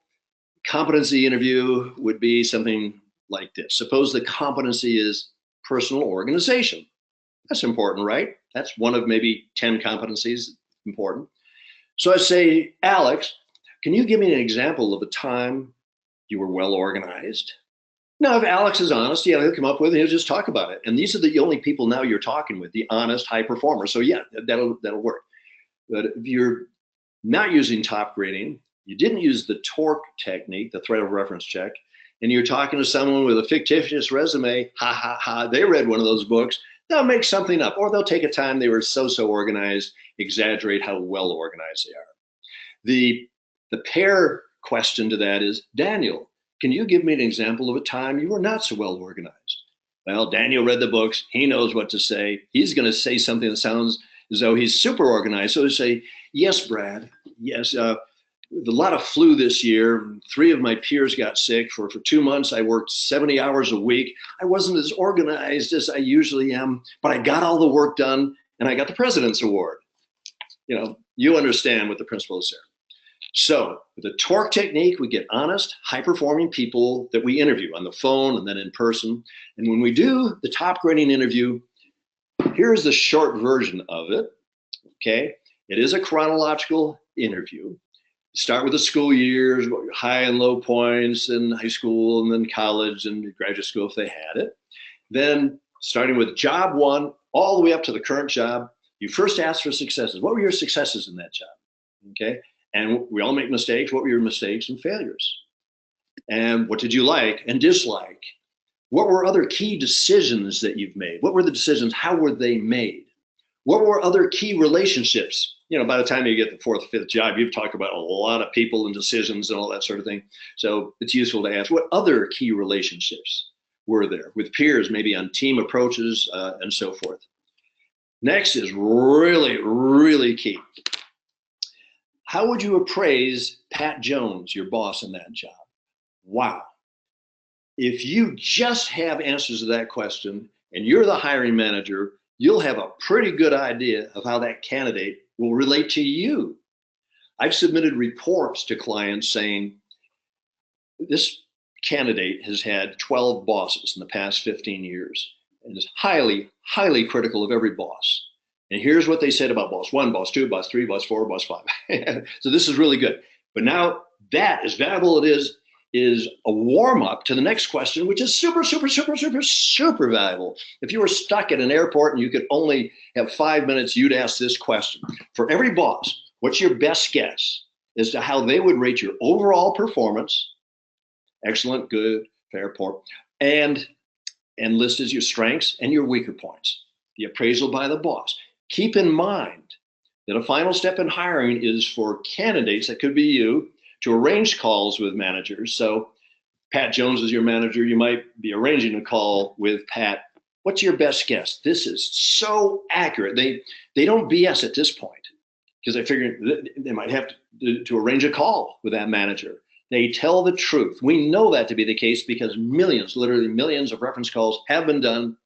competency interview would be something like this. Suppose the competency is personal organization. That's important, right? That's one of maybe 10 competencies important. So I say, Alex, can you give me an example of a time you were well organized? Now, if Alex is honest, yeah, he'll come up with it, he'll just talk about it. And these are the only people now you're talking with, the honest high performers. So yeah, that'll work. But if you're not using top grading, you didn't use the torque technique, the threat of reference check, and you're talking to someone with a fictitious resume, ha, ha, ha, they read one of those books, They'll make something up, or they'll take a time they were so organized, exaggerate how well organized they are. The pair question to that is, Daniel, can you give me an example of a time you were not so well organized? Well, Daniel read the books. He knows what to say. He's going to say something that sounds as though he's super organized. So to say, yes, Brad, yes, a lot of flu this year. 3 of my peers got sick. For 2 months, I worked 70 hours a week. I wasn't as organized as I usually am, but I got all the work done, and I got the President's Award. You understand what the principle is there. So with the TORC technique, we get honest, high-performing people that we interview on the phone and then in person. And when we do the top grading interview, here's the short version of it, okay? It is a chronological interview. Start with the school years, high and low points in high school and then college and graduate school if they had it. Then starting with job 1 all the way up to the current job, you first ask for successes. What were your successes in that job, okay? And we all make mistakes. What were your mistakes and failures? And what did you like and dislike? What were other key decisions that you've made? What were the decisions? How were they made? What were other key relationships? By the time you get the 4th, 5th job, you've talked about a lot of people and decisions and all that sort of thing. So it's useful to ask, what other key relationships were there with peers, maybe on team approaches and so forth? Next is really, really key. How would you appraise Pat Jones, your boss in that job? Wow. If you just have answers to that question and you're the hiring manager, you'll have a pretty good idea of how that candidate will relate to you. I've submitted reports to clients saying, this candidate has had 12 bosses in the past 15 years and is highly, highly critical of every boss. And here's what they said about boss 1, boss 2, boss 3, boss 4, boss 5. So this is really good. But now that, as valuable it is a warm up to the next question, which is super, super, super, super, super valuable. If you were stuck at an airport and you could only have 5 minutes, you'd ask this question. For every boss, what's your best guess as to how they would rate your overall performance? Excellent, good, fair, poor, and list as your strengths and your weaker points. The appraisal by the boss. Keep in mind that a final step in hiring is for candidates, that could be you, to arrange calls with managers. So Pat Jones is your manager. You might be arranging a call with Pat. What's your best guess? This is so accurate. They don't BS at this point because I figured they might have to arrange a call with that manager. They tell the truth. We know that to be the case because millions, literally millions of reference calls have been done.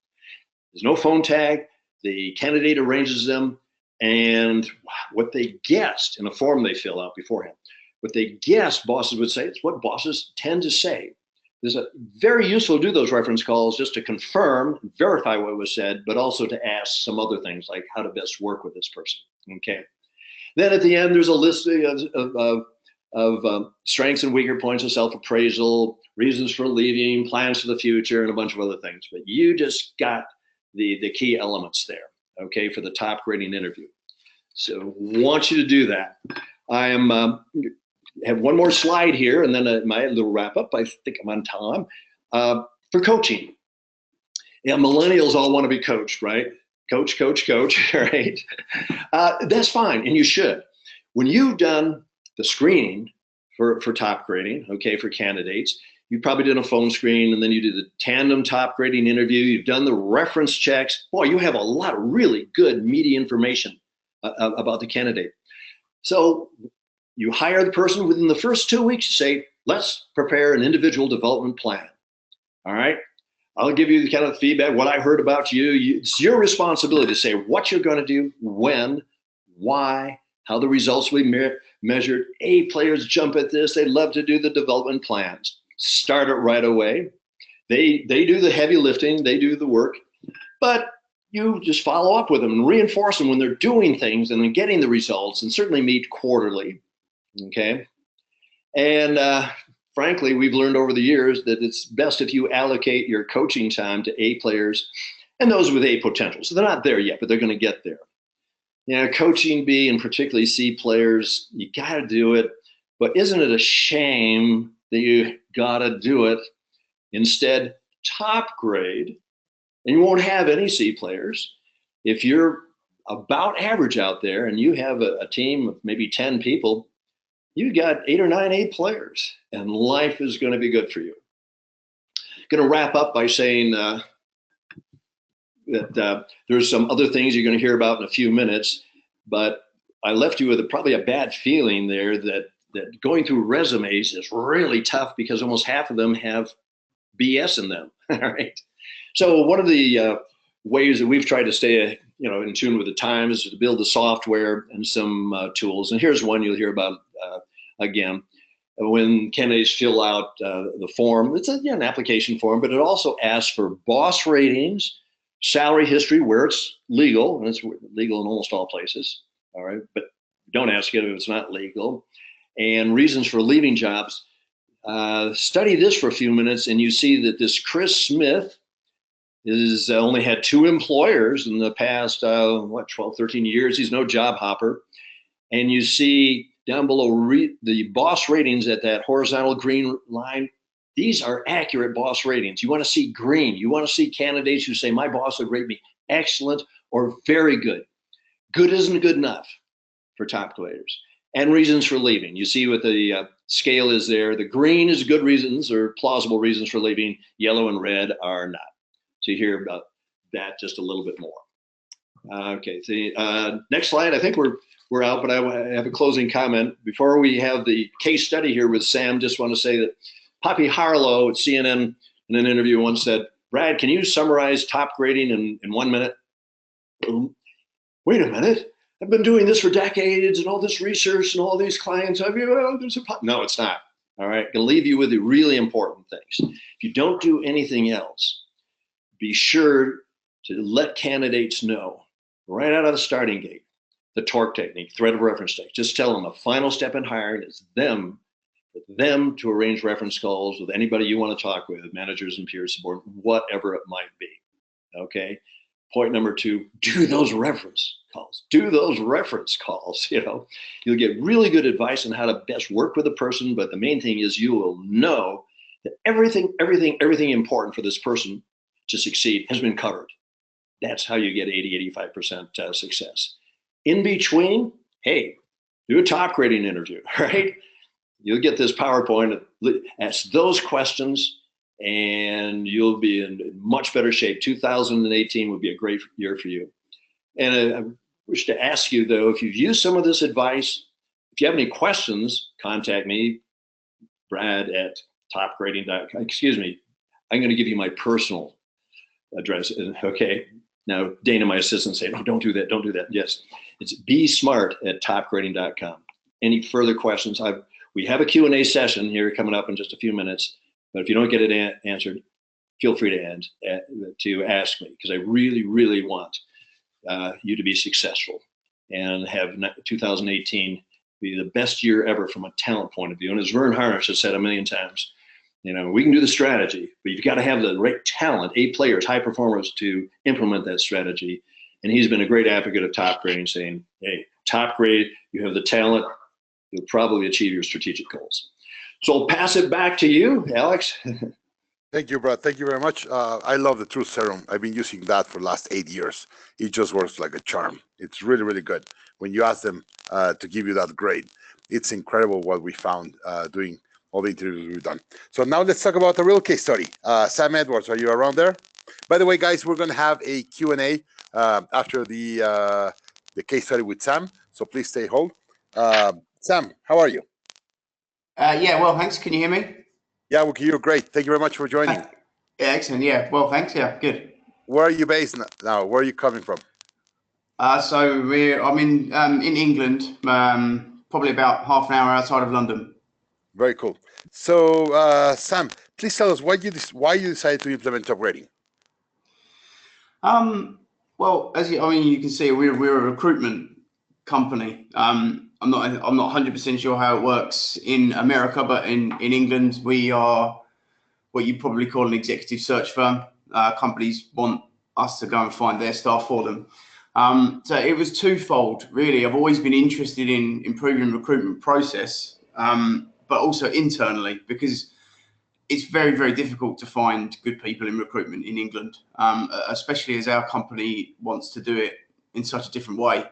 There's no phone tag. The candidate arranges them, and what they guessed in a form they fill out beforehand, what they guessed bosses would say, it's what bosses tend to say. It's very useful to do those reference calls just to confirm, verify what was said, but also to ask some other things like how to best work with this person, okay? Then at the end, there's a list of strengths and weaker points of self-appraisal, reasons for leaving, plans for the future, and a bunch of other things. But you just got the key elements there, okay, for the top grading interview. So want you to do that. I am have one more slide here, and then my little wrap up. I think I'm on time. For coaching, millennials all want to be coached, right? Coach, right? That's fine, and you should. When you've done the screening for top grading, okay, for candidates, you probably did a phone screen, and then you did the tandem top grading interview. You've done the reference checks. Boy, you have a lot of really good meaty information about the candidate. So you hire the person within the first 2 weeks. You say, let's prepare an individual development plan. All right. I'll give you the kind of feedback, what I heard about you. It's your responsibility to say what you're going to do, when, why, how the results will be measured. A players jump at this. They love to do the development plans. Start it right away. They do the heavy lifting. They do the work. But you just follow up with them and reinforce them when they're doing things and then getting the results, and certainly meet quarterly. Okay. And frankly, we've learned over the years that it's best if you allocate your coaching time to A players and those with A potential. So they're not there yet, but they're going to get there. Coaching B and particularly C players, you got to do it. But isn't it a shame that you got to do it? Instead, top grade and you won't have any C players. If you're about average out there and you have a team of maybe 10 people, you got 8 or 9 A players, and life is going to be good for you. Going to wrap up by saying that there's some other things you're going to hear about in a few minutes, but I left you with probably a bad feeling there that going through resumes is really tough because almost half of them have BS in them. All right. So one of the ways that we've tried to stay, in tune with the times is to build the software and some tools. And here's one you'll hear about again. When candidates fill out the form, it's an application form, but it also asks for boss ratings, salary history where it's legal, and it's legal in almost all places. All right, but don't ask it if it's not legal. And reasons for leaving jobs. Study this for a few minutes, and you see that this Chris Smith is only had 2 employers in the past 12, 13 years. He's no job hopper. And you see down below the boss ratings at that horizontal green line. These are accurate boss ratings. You want to see green. You want to see candidates who say, my boss would rate me excellent or very good. Good isn't good enough for top graders. And reasons for leaving. You see what the scale is there. The green is good reasons or plausible reasons for leaving. Yellow and red are not. So you hear about that just a little bit more. Okay, so next slide. I think we're out, but I have a closing comment. Before we have the case study here with Sam, just want to say that Poppy Harlow at CNN in an interview once said, Brad, can you summarize top grading in 1 minute? Wait a minute. I've been doing this for decades and all this research and all these clients. No, it's not. All right. I'm going to leave you with the really important things. If you don't do anything else, be sure to let candidates know right out of the starting gate, the TORC technique, thread of reference text. Just tell them the final step in hiring is them to arrange reference calls with anybody you want to talk with, managers and peers, support, whatever it might be. Okay. Point number 2, do those reference calls. Do those reference calls. You'll get really good advice on how to best work with a person, but the main thing is you will know that everything important for this person to succeed has been covered. That's how you get 80-85% success. In between, hey, do a top grading interview, right? You'll get this PowerPoint, ask those questions, and you'll be in much better shape. 2018 would be a great year for you. And I wish to ask you, though, if you've used some of this advice, if you have any questions, contact me, Brad at topgrading.com. Excuse me, I'm going to give you my personal address. Okay. Now, Dana, my assistant, said, "No, don't do that. Don't do that." Yes, it's besmart@topgrading.com. Any further questions? We have a Q&A session here coming up in just a few minutes. But if you don't get it answered, feel free to ask me, because I really, really want you to be successful and have 2018 be the best year ever from a talent point of view. And as Vern Harnish has said a million times, we can do the strategy, but you've got to have the right talent, A players, high performers to implement that strategy. And he's been a great advocate of top grading, saying, hey, top grade, you have the talent, you'll probably achieve your strategic goals. So I'll pass it back to you, Alex. Thank you, Brad. Thank you very much. I love the Truth Serum. I've been using that for the last 8 years. It just works like a charm. It's really, really good. When you ask them to give you that grade, it's incredible what we found doing all the interviews we've done. So now let's talk about the real case study. Sam Edwards, are you around there? By the way, guys, we're going to have a Q&A after the case study with Sam. So please stay hold. Sam, how are you? Yeah, well, thanks. Can you hear me? Yeah, we can hear you great. Thank you very much for joining. Yeah, excellent. Yeah, well, thanks. Yeah, good. Where are you based now? Where are you coming from? So I'm in England, probably about half an hour outside of London. Very cool. So, Sam, please tell us why you decided to implement top grading. Well, you can see, we're a recruitment company. I'm not 100% sure how it works in America, but in England, we are what you'd probably call an executive search firm. Companies want us to go and find their staff for them. So it was twofold, really. I've always been interested in improving the recruitment process, but also internally, because it's very, very difficult to find good people in recruitment in England, especially as our company wants to do it in such a different way.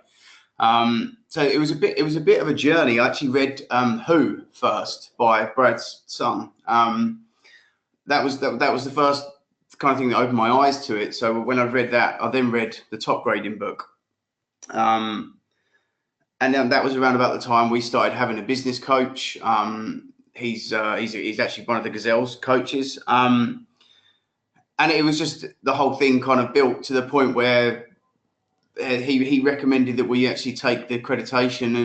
So it was a bit of a journey. I actually read Who first by Brad's son. That was the first kind of thing that opened my eyes to it. So when I read that, I then read the Topgrading book. And then that was around about the time we started having a business coach. He's actually one of the Gazelle's coaches. And it was just the whole thing kind of built to the point where he recommended that we actually take the accreditation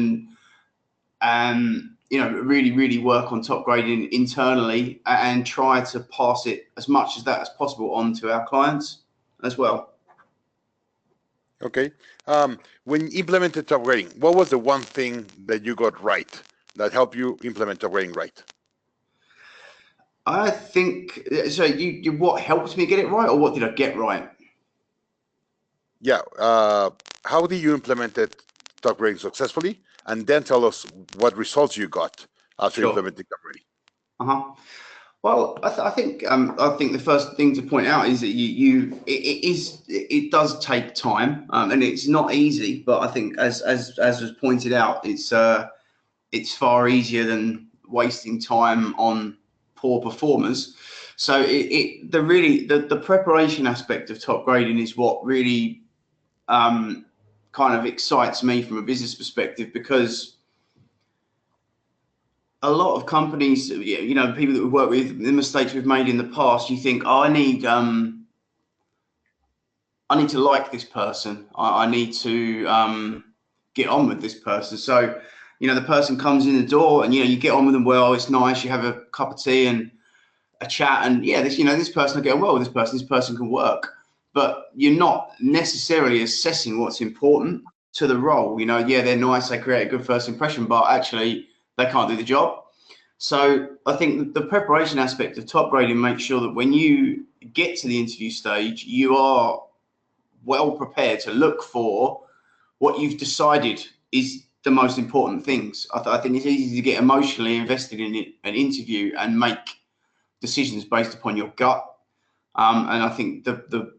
and really work on top grading internally and try to pass it as much as that as possible on to our clients as well. Okay. When you implemented top grading, what was the one thing that you got right that helped you implement top grading right? I think so. You what helped me get it right, or what did I get right? Yeah. How did you implement it, top grading successfully, and then tell us what results you got after implementing top grading. Well, I think the first thing to point out is that it does take time, and it's not easy. But I think as was pointed out, it's far easier than wasting time on poor performers. So the preparation aspect of top grading is what really kind of excites me from a business perspective, because a lot of companies, people that we work with, the mistakes we've made in the past, you think, oh, I need to like this person. I need to get on with this person. So, the person comes in the door and, you get on with them well. It's nice. You have a cup of tea and a chat, and this person will get on well with this person. This person can work, but you're not necessarily assessing what's important to the role. They're nice. They create a good first impression, but actually they can't do the job. So I think the preparation aspect of top grading makes sure that when you get to the interview stage, you are well prepared to look for what you've decided is the most important things. I think it's easy to get emotionally invested in an interview and make decisions based upon your gut. And I think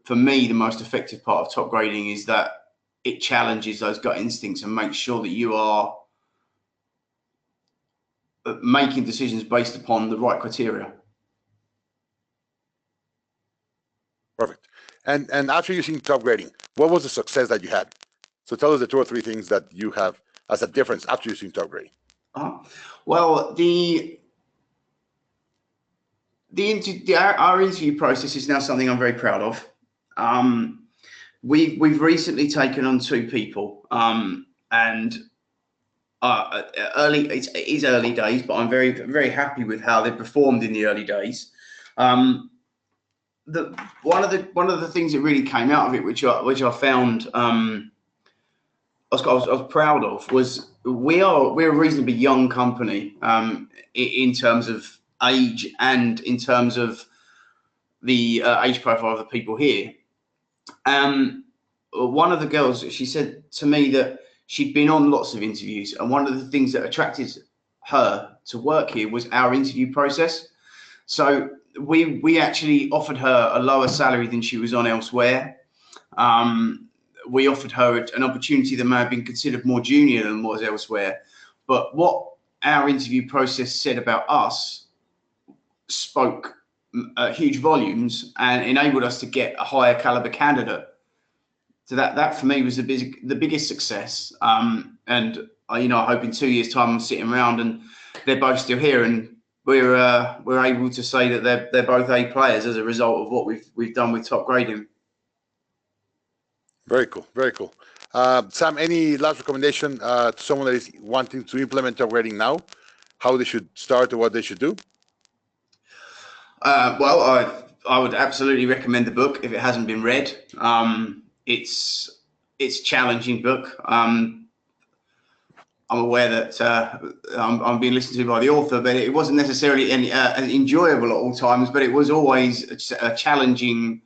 for me, the most effective part of top grading is that it challenges those gut instincts and makes sure that you are making decisions based upon the right criteria. Perfect. And after using top grading, what was the success that you had? So tell us the 2 or 3 things that you have as a difference after using top grading. Well, our interview process is now something I'm very proud of. We've recently taken on 2 people, and it is early days, but I'm very, very happy with how they performed in the early days. One of the things that really came out of it, which I found I was proud of, was we're a reasonably young company in terms of age and in terms of the age profile of the people here. One of the girls, she said to me that she'd been on lots of interviews, and one of the things that attracted her to work here was our interview process. So we actually offered her a lower salary than she was on elsewhere. We offered her an opportunity that may have been considered more junior than was elsewhere. But what our interview process said about us spoke huge volumes and enabled us to get a higher caliber candidate. So that for me was the biggest success. And I hope in 2 years' time I'm sitting around and they're both still here, and we're able to say that they're both A players as a result of what we've done with top grading. Very cool. Very cool. Sam, any last recommendation to someone that is wanting to implement top grading now? How they should start or what they should do? Well, I would absolutely recommend the book if it hasn't been read. It's a challenging book. I'm aware that I'm being listened to by the author, but it wasn't necessarily enjoyable at all times. But it was always a challenging,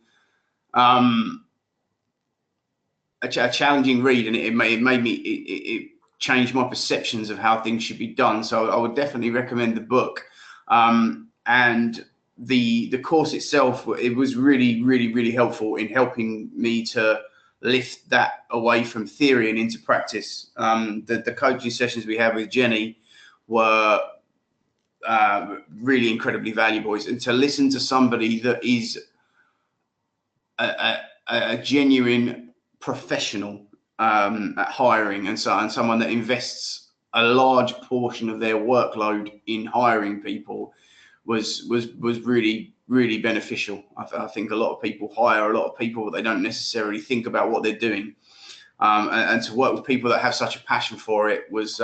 a challenging read, and it changed my perceptions of how things should be done. So I would definitely recommend the book. And the course itself, it was really helpful in helping me to lift that away from theory and into practice. The coaching sessions we had with Jenny were really incredibly valuable. And to listen to somebody that is a genuine professional at hiring and so on, someone that invests a large portion of their workload in hiring people was really beneficial. I think a lot of people hire a lot of people, but they don't necessarily think about what they're doing. And to work with people that have such a passion for it was,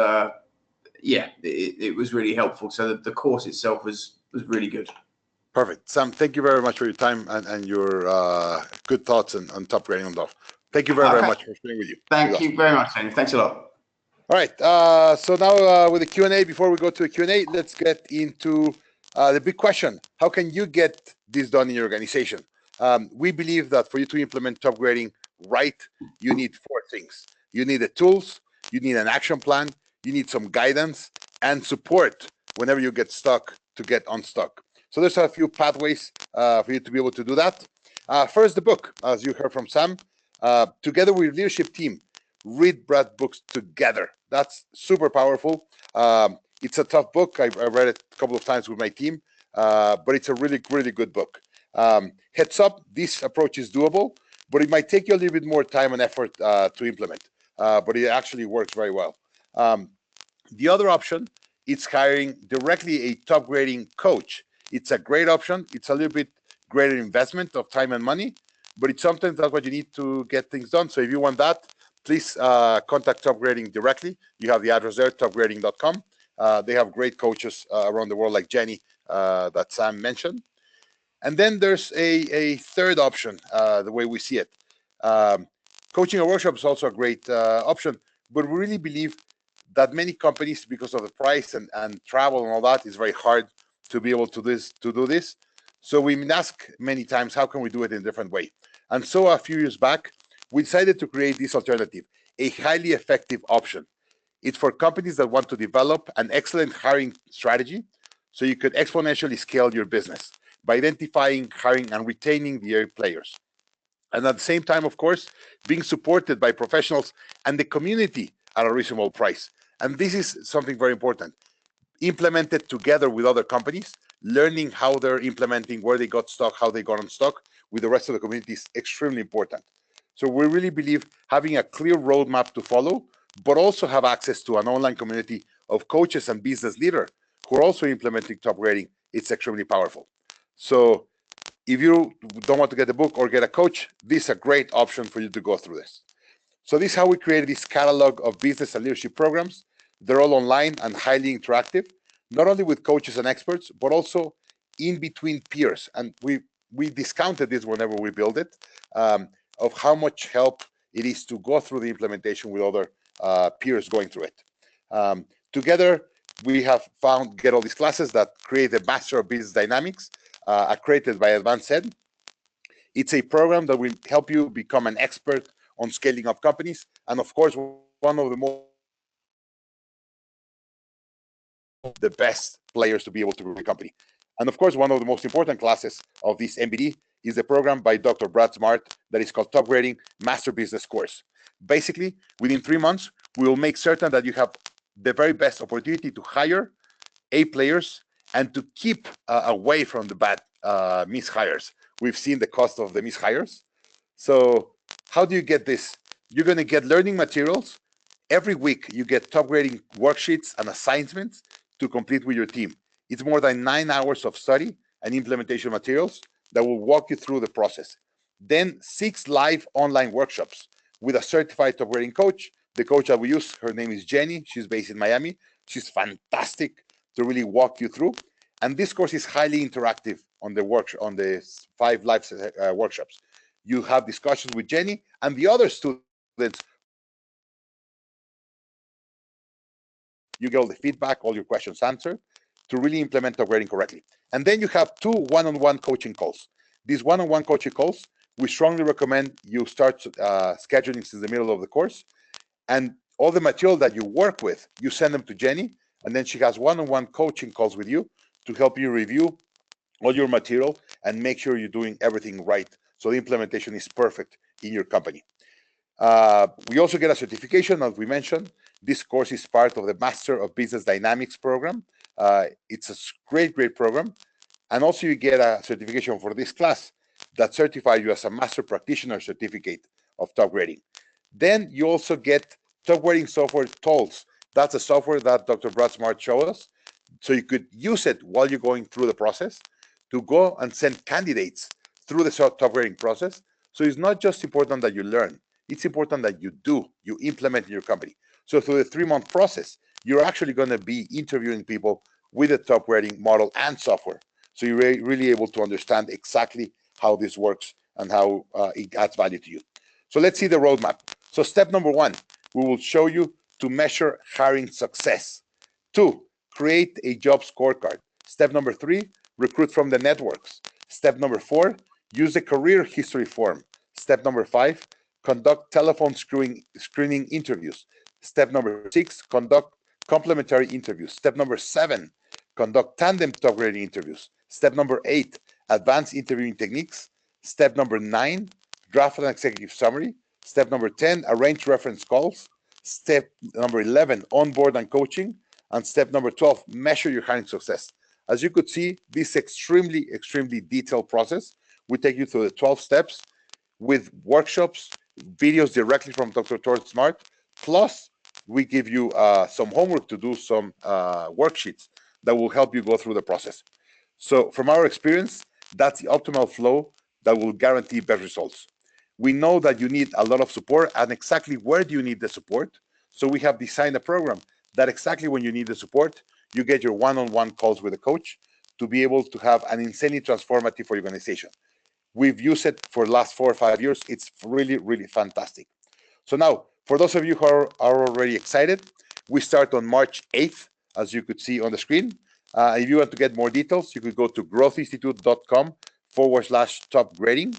it was really helpful. So the course itself was really good. Perfect. Sam, thank you very much for your time and your good thoughts on top grading on DOF. Thank you very much for sharing with you. Thank you very much, Daniel. Thanks a lot. All right. So now with the Q&A, before we go to the Q&A, let's get into the big question. How can you get this done in your organization? We believe that for you to implement top grading right, you need 4 things. You need the tools, you need an action plan, you need some guidance, and support whenever you get stuck to get unstuck. So there's a few pathways for you to be able to do that. First, the book, as you heard from Sam. Together with your leadership team, read Brad's books together. That's super powerful. It's a tough book. I read it a couple of times with my team, but it's a really good book. Heads up, this approach is doable, but it might take you a little bit more time and effort to implement, but it actually works very well. The other option is hiring directly a top grading coach. It's a great option. It's a little bit greater investment of time and money, but it's sometimes that's what you need to get things done. So if you want that, please contact Top Grading directly. You have the address there, topgrading.com. They have great coaches around the world like Jenny that Sam mentioned. And then there's a third option, the way we see it. Coaching a workshop is also a great option, but we really believe that many companies, because of the price and travel and all that, is very hard to be able to do this. So we ask many times, how can we do it in a different way? And so a few years back, we decided to create this alternative, a highly effective option. It's for companies that want to develop an excellent hiring strategy so you could exponentially scale your business by identifying, hiring, and retaining the A players. And at the same time, of course, being supported by professionals and the community at a reasonable price. And this is something very important. Implemented together with other companies, learning how they're implementing, where they got stuck, how they got unstuck with the rest of the community is extremely important. So we really believe having a clear roadmap to follow, but also have access to an online community of coaches and business leaders who are also implementing top grading, it's extremely powerful. So if you don't want to get a book or get a coach, this is a great option for you to go through this. So this is how we created this catalog of business and leadership programs. They're all online and highly interactive, not only with coaches and experts, but also in between peers. And we discounted this whenever we build it, of how much help it is to go through the implementation with other peers going through it. Together, we have found Get All These Classes that create the Master of Business Dynamics, accredited by Advanced Ed. It's a program that will help you become an expert on scaling up companies. And of course, one of the best players to be able to grow a company. And of course, one of the most important classes of this MBD is the program by Dr. Brad Smart that is called Top Grading Master Business Course. Basically, within 3 months, we will make certain that you have the very best opportunity to hire A players and to keep away from the bad mishires. We've seen the cost of the mishires. So how do you get this? You're going to get learning materials. Every week, you get top grading worksheets and assignments to complete with your team. It's more than 9 hours of study and implementation materials that will walk you through the process. Then 6 live online workshops with a certified top grading coach. The coach that we use, her name is Jenny. She's based in Miami. She's fantastic to really walk you through. And this course is highly interactive on the 5 live workshops. You have discussions with Jenny and the other students. You get all the feedback, all your questions answered to really implement top grading correctly. And then you have 2 one-on-one coaching calls. These one-on-one coaching calls, we strongly recommend you start scheduling since the middle of the course. And all the material that you work with, you send them to Jenny, and then she has one-on-one coaching calls with you to help you review all your material and make sure you're doing everything right so the implementation is perfect in your company. We also get a certification, as we mentioned. This course is part of the Master of Business Dynamics program. It's a great program. And also you get a certification for this class that certifies you as a Master Practitioner certificate of top grading. Then you also get top grading software tools. That's a software that Dr. Brad Smart showed us. So you could use it while you're going through the process to go and send candidates through the top grading process. So it's not just important that you learn, it's important that you implement in your company. So through the 3-month process, you're actually going to be interviewing people with the top grading model and software. So you're really able to understand exactly how this works and how it adds value to you. So let's see the roadmap. So step number 1, we will show you to measure hiring success. 2, create a job scorecard. Step number 3, recruit from the networks. Step number 4, use the career history form. Step number 5, conduct telephone screening interviews. Step number 6, conduct complementary interviews. Step number 7, conduct tandem top grading interviews. Step number 8, advanced interviewing techniques. Step number 9, draft an executive summary. Step number 10, arrange reference calls. Step number 11, onboard and coaching. And step number 12, measure your hiring success. As you could see, this extremely detailed process will take you through the 12 steps with workshops, videos directly from Dr. Todd Smart, plus we give you some homework to do, some worksheets that will help you go through the process. So from our experience, that's the optimal flow that will guarantee best results. We know that you need a lot of support, and exactly where do you need the support? So we have designed a program that exactly when you need the support, you get your one-on-one calls with a coach to be able to have an insanely transformative for your organization. We've used it for the last 4 or 5 years. It's really fantastic. So now, for those of you who are already excited, we start on March 8th, as you could see on the screen. If you want to get more details, you could go to growthinstitute.com/top grading.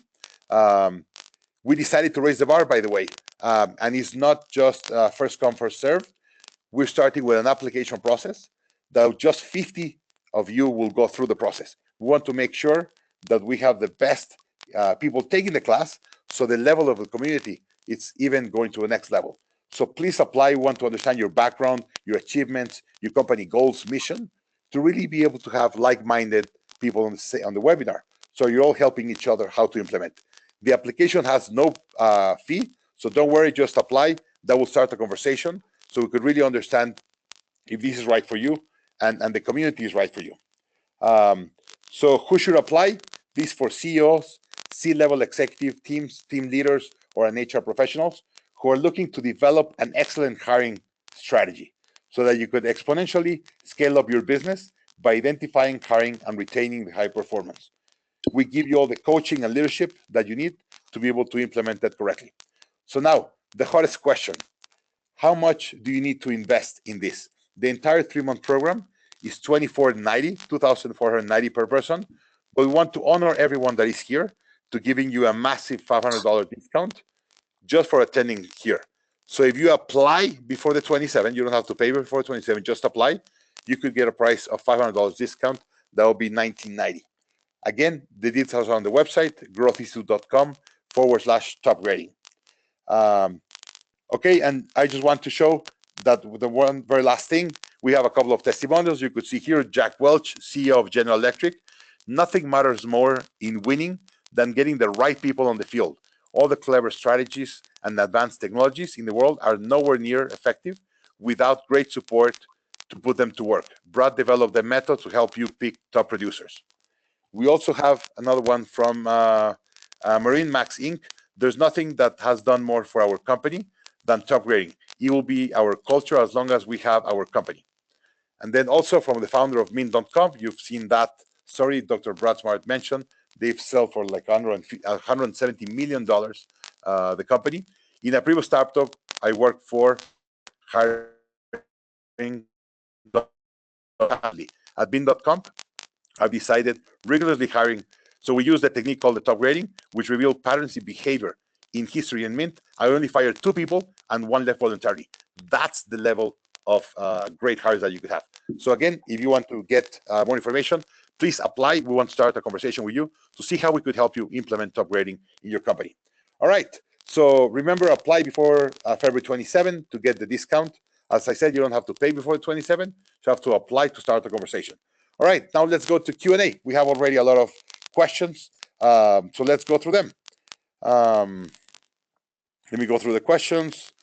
We decided to raise the bar, by the way, and it's not just first come, first serve. We're starting with an application process that just 50 of you will go through the process. We want to make sure that we have the best people taking the class, so the level of the community, it's even going to the next level. So please apply. We want to understand your background, your achievements, your company goals, mission, to really be able to have like-minded people on the webinar. So you're all helping each other how to implement. The application has no fee, so don't worry, just apply. That will start a conversation so we could really understand if this is right for you and the community is right for you. So who should apply? This for CEOs, C-level executive teams, team leaders, or an HR professionals who are looking to develop an excellent hiring strategy so that you could exponentially scale up your business by identifying, hiring, and retaining the high performance. We give you all the coaching and leadership that you need to be able to implement that correctly. So now, the hardest question: how much do you need to invest in this? The entire 3-month program is $2,490 per person, but we want to honor everyone that is here to giving you a massive $500 discount just for attending here. So if you apply before the 27th, you don't have to pay before 27th, just apply. You could get a price of $500 discount. That will be $1,990. Again, the details are on the website, growthinstitute.com/top grading. Okay, and I just want to show that the one very last thing, we have a couple of testimonials. You could see here, Jack Welch, CEO of General Electric. Nothing matters more in winning than getting the right people on the field. All the clever strategies and advanced technologies in the world are nowhere near effective without great support to put them to work. Brad developed the method to help you pick top producers. We also have another one from Marine Max Inc. There's nothing that has done more for our company than top grading. It will be our culture as long as we have our company. And then also from the founder of Mint.com, you've seen that story Dr. Brad Smart mentioned. They've sold for like $170 million, the company. In a previous startup I worked for, hiring at Mint.com, I've decided rigorously hiring. So we use the technique called the top grading, which revealed patterns in behavior in history and Mint. I only fired 2 people and 1 left voluntarily. That's the level of great hires that you could have. So again, if you want to get more information, please apply. We want to start a conversation with you to see how we could help you implement top grading in your company. All right. So remember, apply before February 27 to get the discount. As I said, you don't have to pay before 27. You have to apply to start the conversation. All right. Now let's go to Q&A. We have already a lot of questions. So let's go through them. Let me go through the questions.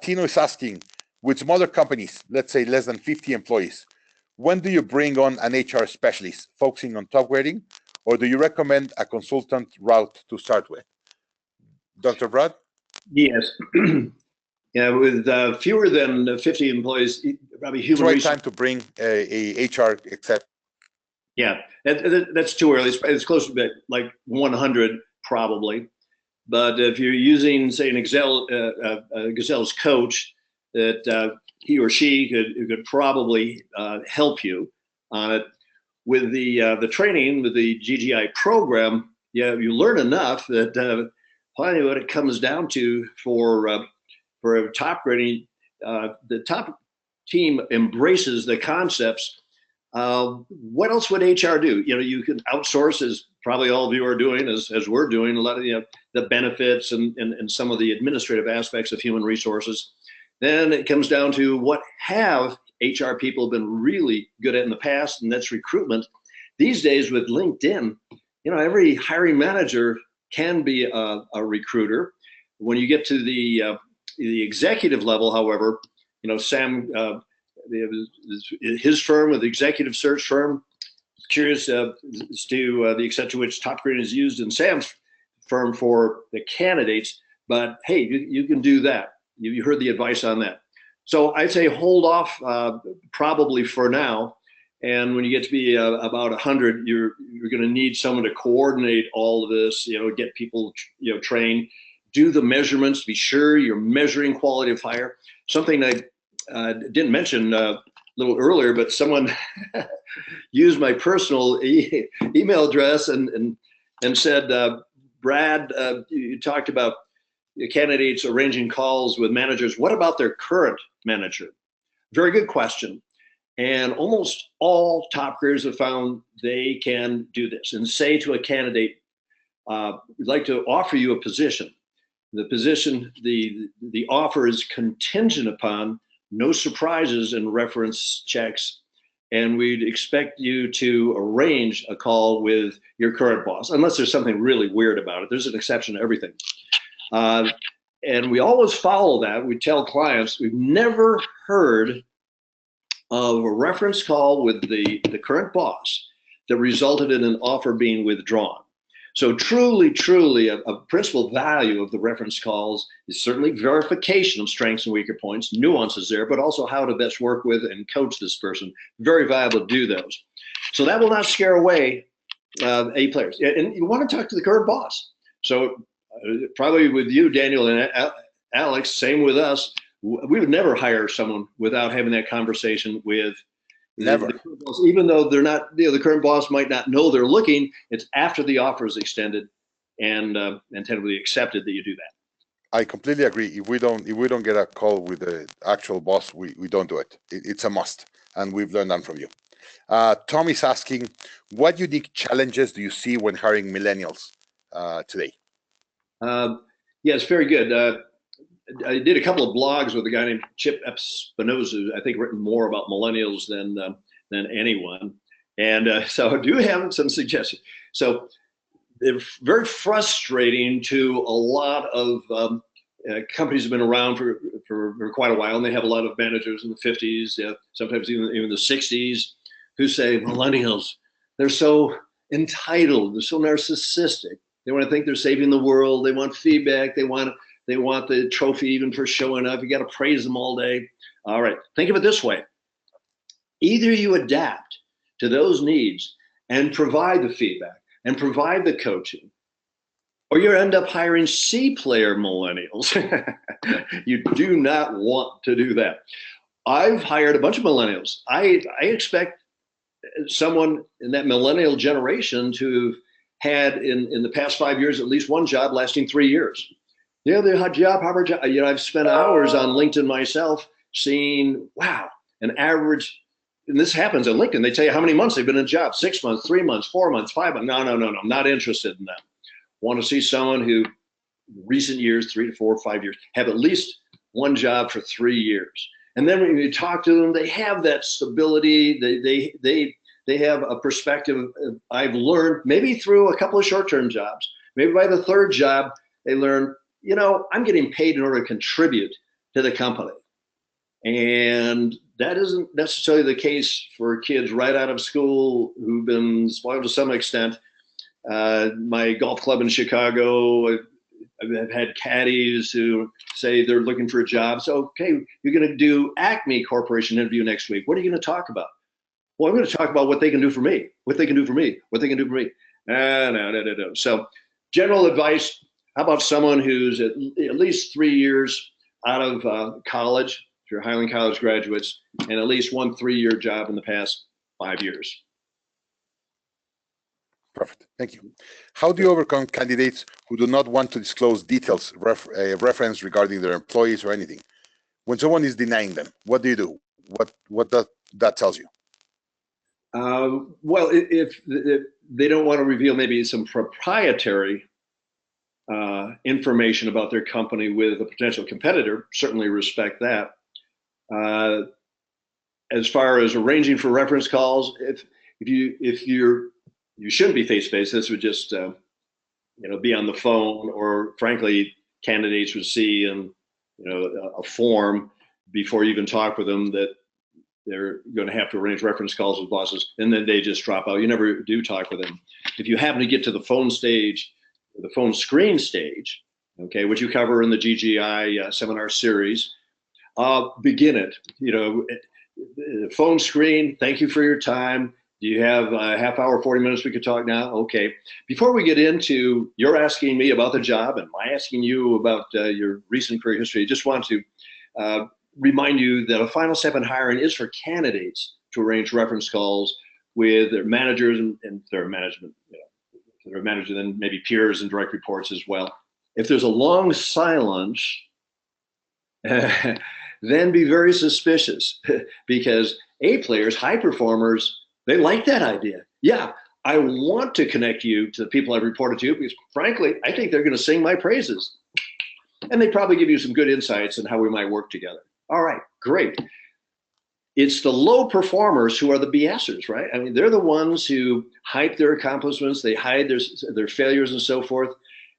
Tino is asking, with smaller companies, let's say less than 50 employees, when do you bring on an HR specialist focusing on top grading, or do you recommend a consultant route to start with? Dr. Brad? Yes. Yeah, with fewer than 50 employees, probably human resources. It's the right time to bring a HR except. Yeah, that's too early. It's close to like 100 probably. But if you're using, say, an Gazelle's coach, that he or she could probably help you on it. With the training, with the GGI program, yeah, you learn enough that finally what it comes down to for top grading, the top team embraces the concepts. What else would HR do? You know, you can outsource, as probably all of you are doing, as we're doing, a lot of the benefits and some of the administrative aspects of human resources. Then it comes down to what have HR people been really good at in the past, and that's recruitment. These days with LinkedIn, you know, every hiring manager can be a recruiter. When you get to the executive level, however, you know, Sam, his firm, the executive search firm, curious as to the extent to which top grading is used in Sam's firm for the candidates. But hey, you can do that. You heard the advice on that. So I'd say hold off probably for now. And when you get to be about 100, you're going to need someone to coordinate all of this, you know, get people, you know, trained, do the measurements, be sure you're measuring quality of hire. Something I didn't mention a little earlier, but someone used my personal email address and said, Brad, you talked about candidates arranging calls with managers. What about their current manager? Very good question. And almost all top graders have found they can do this and say to a candidate, we'd like to offer you a position. The position, the offer is contingent upon no surprises and reference checks. And we'd expect you to arrange a call with your current boss, unless there's something really weird about it. There's an exception to everything. And we always follow that. We tell clients, we've never heard of a reference call with the current boss that resulted in an offer being withdrawn. So truly, a principal value of the reference calls is certainly verification of strengths and weaker points, nuances there, but also how to best work with and coach this person. Very valuable to do those. So that will not scare away A players. And you want to talk to the current boss. So probably with you, Daniel, and Alex, same with us. We would never hire someone without having that conversation with the current boss, even though they're not, you know, the current boss might not know they're looking. It's after the offer is extended and tentatively accepted that you do that. I completely agree. If we don't get a call with the actual boss, we don't do it. It's a must, and we've learned that from you. Tom is asking, what unique challenges do you see when hiring millennials today? Yes, very good. I did a couple of blogs with a guy named Chip Espinosa, I think written more about millennials than anyone. And so I do have some suggestions. So they're very frustrating to a lot of companies have been around for quite a while, and they have a lot of managers in the 50s, sometimes even the 60s, who say millennials, they're so entitled, they're so narcissistic. They want to think they're saving the world. They want feedback. They want the trophy even for showing up. You got to praise them all day. All right, think of it this way. Either you adapt to those needs and provide the feedback and provide the coaching, or you end up hiring C-player millennials. You do not want to do that. I've hired a bunch of millennials. I expect someone in that millennial generation to have had in the past 5 years at least one job lasting 3 years. Yeah, the job, you know, I've spent hours on LinkedIn myself seeing, wow, an average and this happens on LinkedIn, they tell you how many months they've been in a job, 6 months, 3 months, 4 months, 5 months. No, I'm not interested in that. Want to see someone who recent years, 3 to 4 or 5 years, have at least one job for 3 years. And then when you talk to them, they have that stability. They have a perspective. I've learned maybe through a couple of short-term jobs, maybe by the third job, they learn, you know, I'm getting paid in order to contribute to the company. And that isn't necessarily the case for kids right out of school who've been spoiled to some extent. My golf club in Chicago, I've had caddies who say they're looking for a job. So, okay, you're going to do Acme Corporation interview next week. What are you going to talk about? Well, I'm going to talk about what they can do for me, what they can do for me, what they can do for me. No. So general advice, how about someone who's at least 3 years out of college, if you're Highland College graduates, and at least 1 3-year job in the past 5 years. Perfect. Thank you. How do you overcome candidates who do not want to disclose details, reference regarding their employees or anything? When someone is denying them, what do you do? What that tells you? Well, if they don't want to reveal maybe some proprietary information about their company with a potential competitor, certainly respect that. As far as arranging for reference calls, if you shouldn't be face-to-face. This would just, be on the phone, or frankly, candidates would see in, a form before you even talk with them that they're going to have to arrange reference calls with bosses, and then they just drop out. You never do talk with them. If you happen to get to the phone stage, the phone screen stage, okay, which you cover in the GGI seminar series, begin it. Phone screen. Thank you for your time. Do you have a half hour, 40 minutes we could talk now? Okay. Before we get into, you're asking me about the job and my asking you about your recent career history, I just want to remind you that a final step in hiring is for candidates to arrange reference calls with their managers and their management, their manager, then maybe peers and direct reports as well. If there's a long silence, then be very suspicious because A players, high performers, they like that idea. Yeah, I want to connect you to the people I've reported to because frankly, I think they're going to sing my praises. And they probably give you some good insights on how we might work together. All right, great. It's the low performers who are the BSers, right? I mean, they're the ones who hype their accomplishments, they hide their failures and so forth.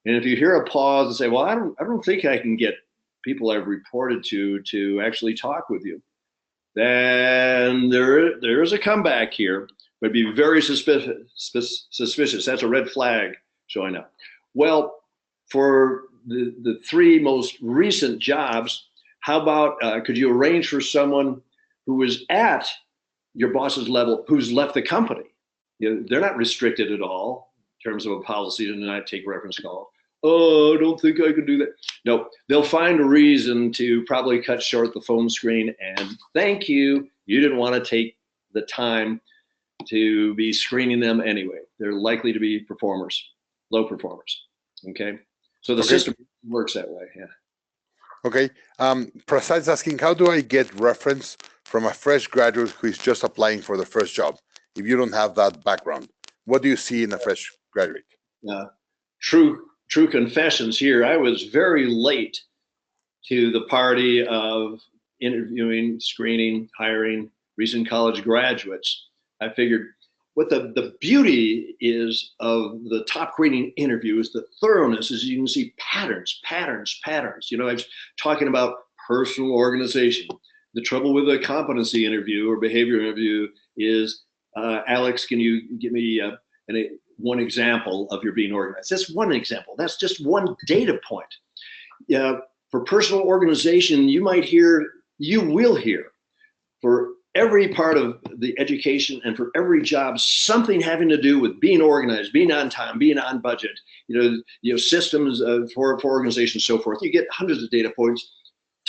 And if you hear a pause and say, well, I don't think I can get people I've reported to actually talk with you, then there is a comeback here, but be very suspicious. That's a red flag showing up. Well, for the 3 most recent jobs, how about could you arrange for someone who is at your boss's level who's left the company? They're not restricted at all in terms of a policy to not take reference calls. Oh, I don't think I can do that. No, they'll find a reason to probably cut short the phone screen and thank you. You didn't want to take the time to be screening them anyway. They're likely to be performers, low performers. Okay. So the system works that way. Yeah. Okay. Prasad's asking, how do I get reference from a fresh graduate who is just applying for the first job? If you don't have that background, what do you see in a fresh graduate? True confessions here. I was very late to the party of interviewing, screening, hiring recent college graduates. I figured what the beauty is of the Topgrading Interview is the thoroughness, is you can see patterns. I was talking about personal organization. The trouble with a competency interview or behavior interview is, Alex, can you give me one example of your being organized? That's one example. That's just one data point. For personal organization, you will hear for every part of the education and for every job, something having to do with being organized, being on time, being on budget, systems for organizations, so forth. You get hundreds of data points.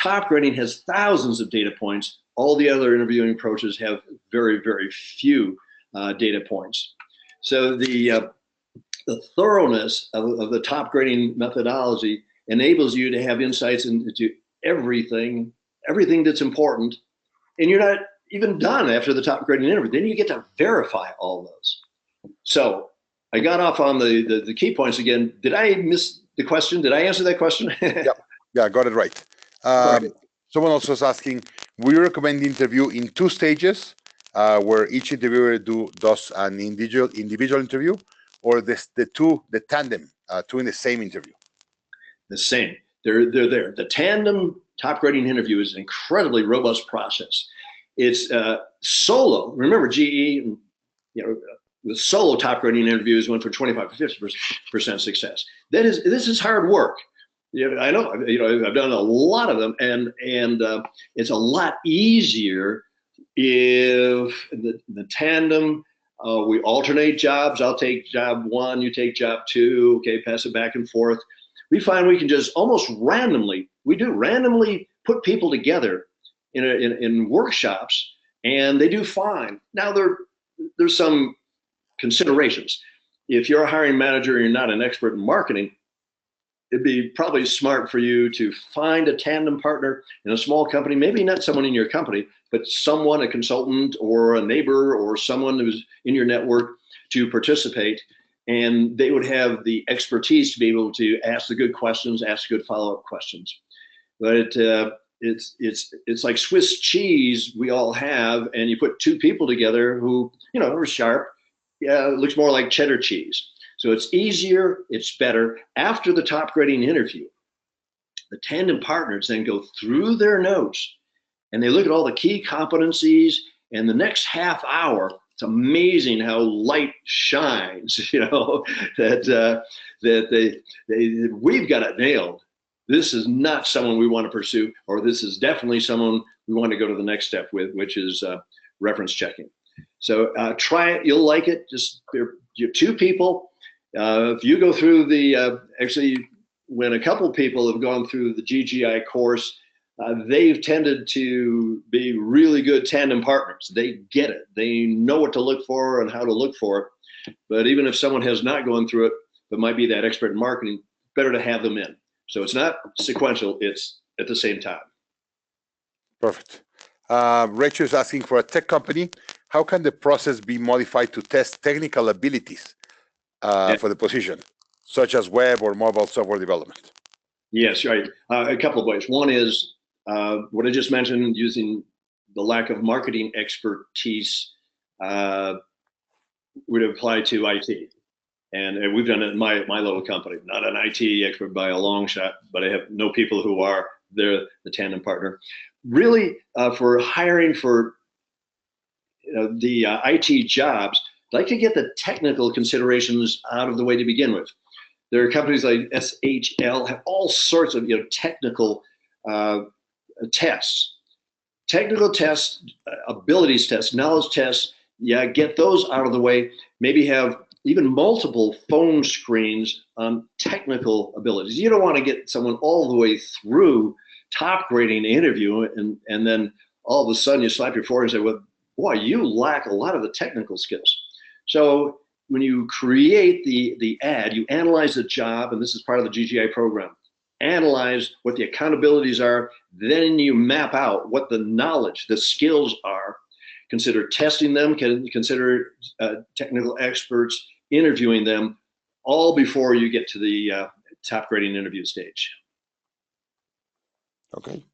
Topgrading has thousands of data points. All the other interviewing approaches have very, very few data points. So the thoroughness of the Topgrading methodology enables you to have insights into everything that's important. And you're not even done after the top grading interview. Then you get to verify all those. So I got off on the key points again. Did I miss the question? Did I answer that question? Yeah, got it right. Someone also is asking, we recommend the interview in 2 stages, where each interviewer does an individual interview, or the tandem, 2 in the same interview. The same. They're there. The tandem top grading interview is an incredibly robust process. It's solo. Remember, GE, the solo top grading interviews went for 25 to 50% success. This is hard work. I know. I've done a lot of them, and it's a lot easier if the tandem. We alternate jobs. I'll take job 1, you take job 2. Okay, pass it back and forth. We find we can just almost randomly put people together in workshops, and they do fine. Now there's some considerations. If you're a hiring manager and you're not an expert in marketing, it'd be probably smart for you to find a tandem partner in a small company, maybe not someone in your company, but someone, a consultant or a neighbor or someone who's in your network to participate. And they would have the expertise to be able to ask the good questions, ask good follow-up questions. But it's like Swiss cheese we all have, and you put 2 people together who, are sharp. Yeah, it looks more like cheddar cheese. So it's easier, it's better. After the top grading interview, the tandem partners then go through their notes and they look at all the key competencies, and the next half hour, it's amazing how light shines, that we've got it nailed. This is not someone we want to pursue, or this is definitely someone we want to go to the next step with, which is reference checking. So try it, you'll like it. Just you're 2 people. If you go through actually, when a couple people have gone through the GGI course, they've tended to be really good tandem partners. They get it. They know what to look for and how to look for it. But even if someone has not gone through it, but might be that expert in marketing, better to have them in. So it's not sequential, it's at the same time. Perfect. Rachel is asking, for a tech company, how can the process be modified to test technical abilities for the position, such as web or mobile software development? Yes, right. A couple of ways. One is what I just mentioned, using the lack of marketing expertise would apply to IT. And we've done it in my little company. Not an IT expert by a long shot, but I have no people who are. They're the tandem partner. Really, for hiring for the IT jobs, I'd like to get the technical considerations out of the way to begin with. There are companies like SHL have all sorts of technical tests, abilities tests, knowledge tests. Yeah, get those out of the way. Maybe have even multiple phone screens on technical abilities. You don't want to get someone all the way through top grading interview and then all of a sudden you slap your forehead and say, well, boy, you lack a lot of the technical skills. So when you create the ad, you analyze the job, and this is part of the GGI program. Analyze what the accountabilities are, then you map out what the knowledge, the skills are. Consider testing them, consider technical experts, interviewing them, all before you get to the top grading interview stage. Okay.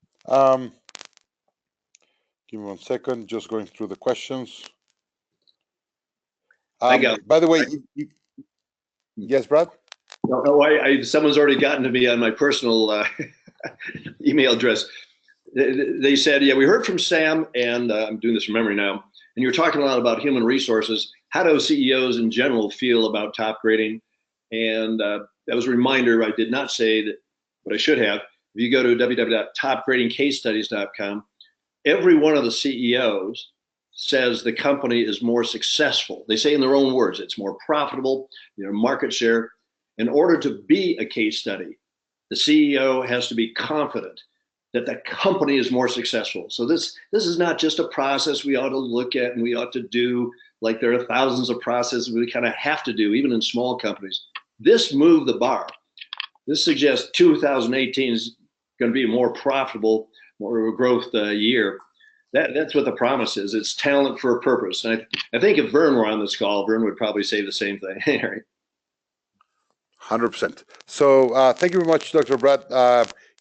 Give me 1 second, just going through the questions. By the way, yes, Brad? No, someone's already gotten to me on my personal email address. They said, yeah, we heard from Sam, and I'm doing this from memory now, and you were talking a lot about human resources. How do CEOs in general feel about top grading? And that was a reminder. I did not say that, but I should have. If you go to www.topgradingcasestudies.com, every one of the CEOs says the company is more successful. They say in their own words, it's more profitable, market share. In order to be a case study, the CEO has to be confident that the company is more successful. So this is not just a process we ought to look at and we ought to do, like there are thousands of processes we kind of have to do, even in small companies. This moved the bar. This suggests 2018 is going to be a more profitable, more growth year. That's what the promise is. It's talent for a purpose. And I think if Vern were on this call, Vern would probably say the same thing. Right? 100%. So thank you very much, Dr. Brad.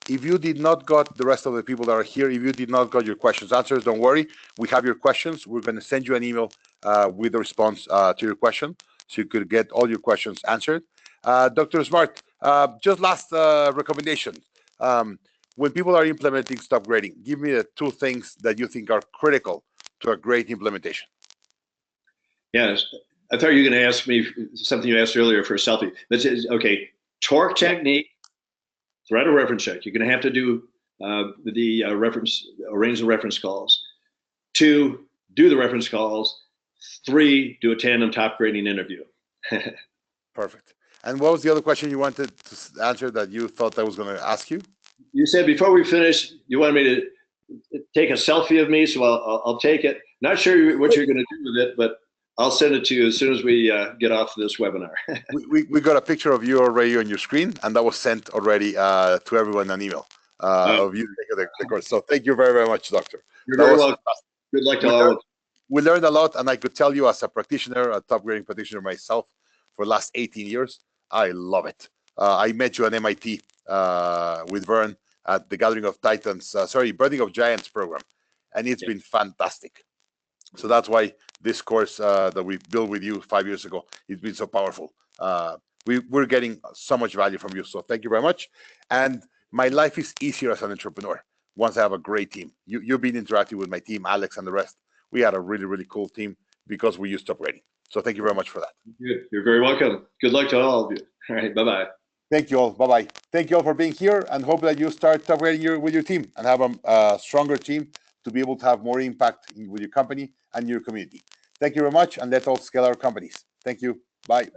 If you did not got the rest of the people that are here, if you did not got your questions answered, don't worry. We have your questions. We're going to send you an email with the response to your question, so you could get all your questions answered. Dr. Smart, just last recommendation. When people are implementing stop grading, give me the 2 things that you think are critical to a great implementation. Yes. I thought you were going to ask me something you asked earlier for a selfie. This is, okay, torque technique, thread a reference check. You're going to have to do arrange the reference calls. 2, do the reference calls. 3, do a tandem top grading interview. Perfect. And what was the other question you wanted to answer that you thought I was going to ask you? You said before we finish, you wanted me to take a selfie of me, so I'll take it. Not sure what you're going to do with it, but I'll send it to you as soon as we get off this webinar. we got a picture of you already on your screen, and that was sent already to everyone an email of you taking the course. So thank you very, very much, Doctor. You're very welcome. Good luck to all of you. We learned a lot, and I could tell you as a practitioner, a top grading practitioner myself for the last 18 years, I love it. I met you at MIT with Vern at the Gathering of Titans, Birthing of Giants program, and it's been fantastic. So that's why this course that we built with you 5 years ago, it's been so powerful. We're getting so much value from you. So thank you very much. And my life is easier as an entrepreneur once I have a great team. You've been interacting with my team, Alex and the rest. We had a really, really cool team because we used Topgrading. So thank you very much for that. Good. You're very welcome. Good luck to all of you. All right. Bye-bye. Thank you all. Bye-bye. Thank you all for being here, and hope that you start Topgrading with your team and have a stronger team to be able to have more impact with your company and your community. Thank you very much, and let's all scale our companies. Thank you. Bye.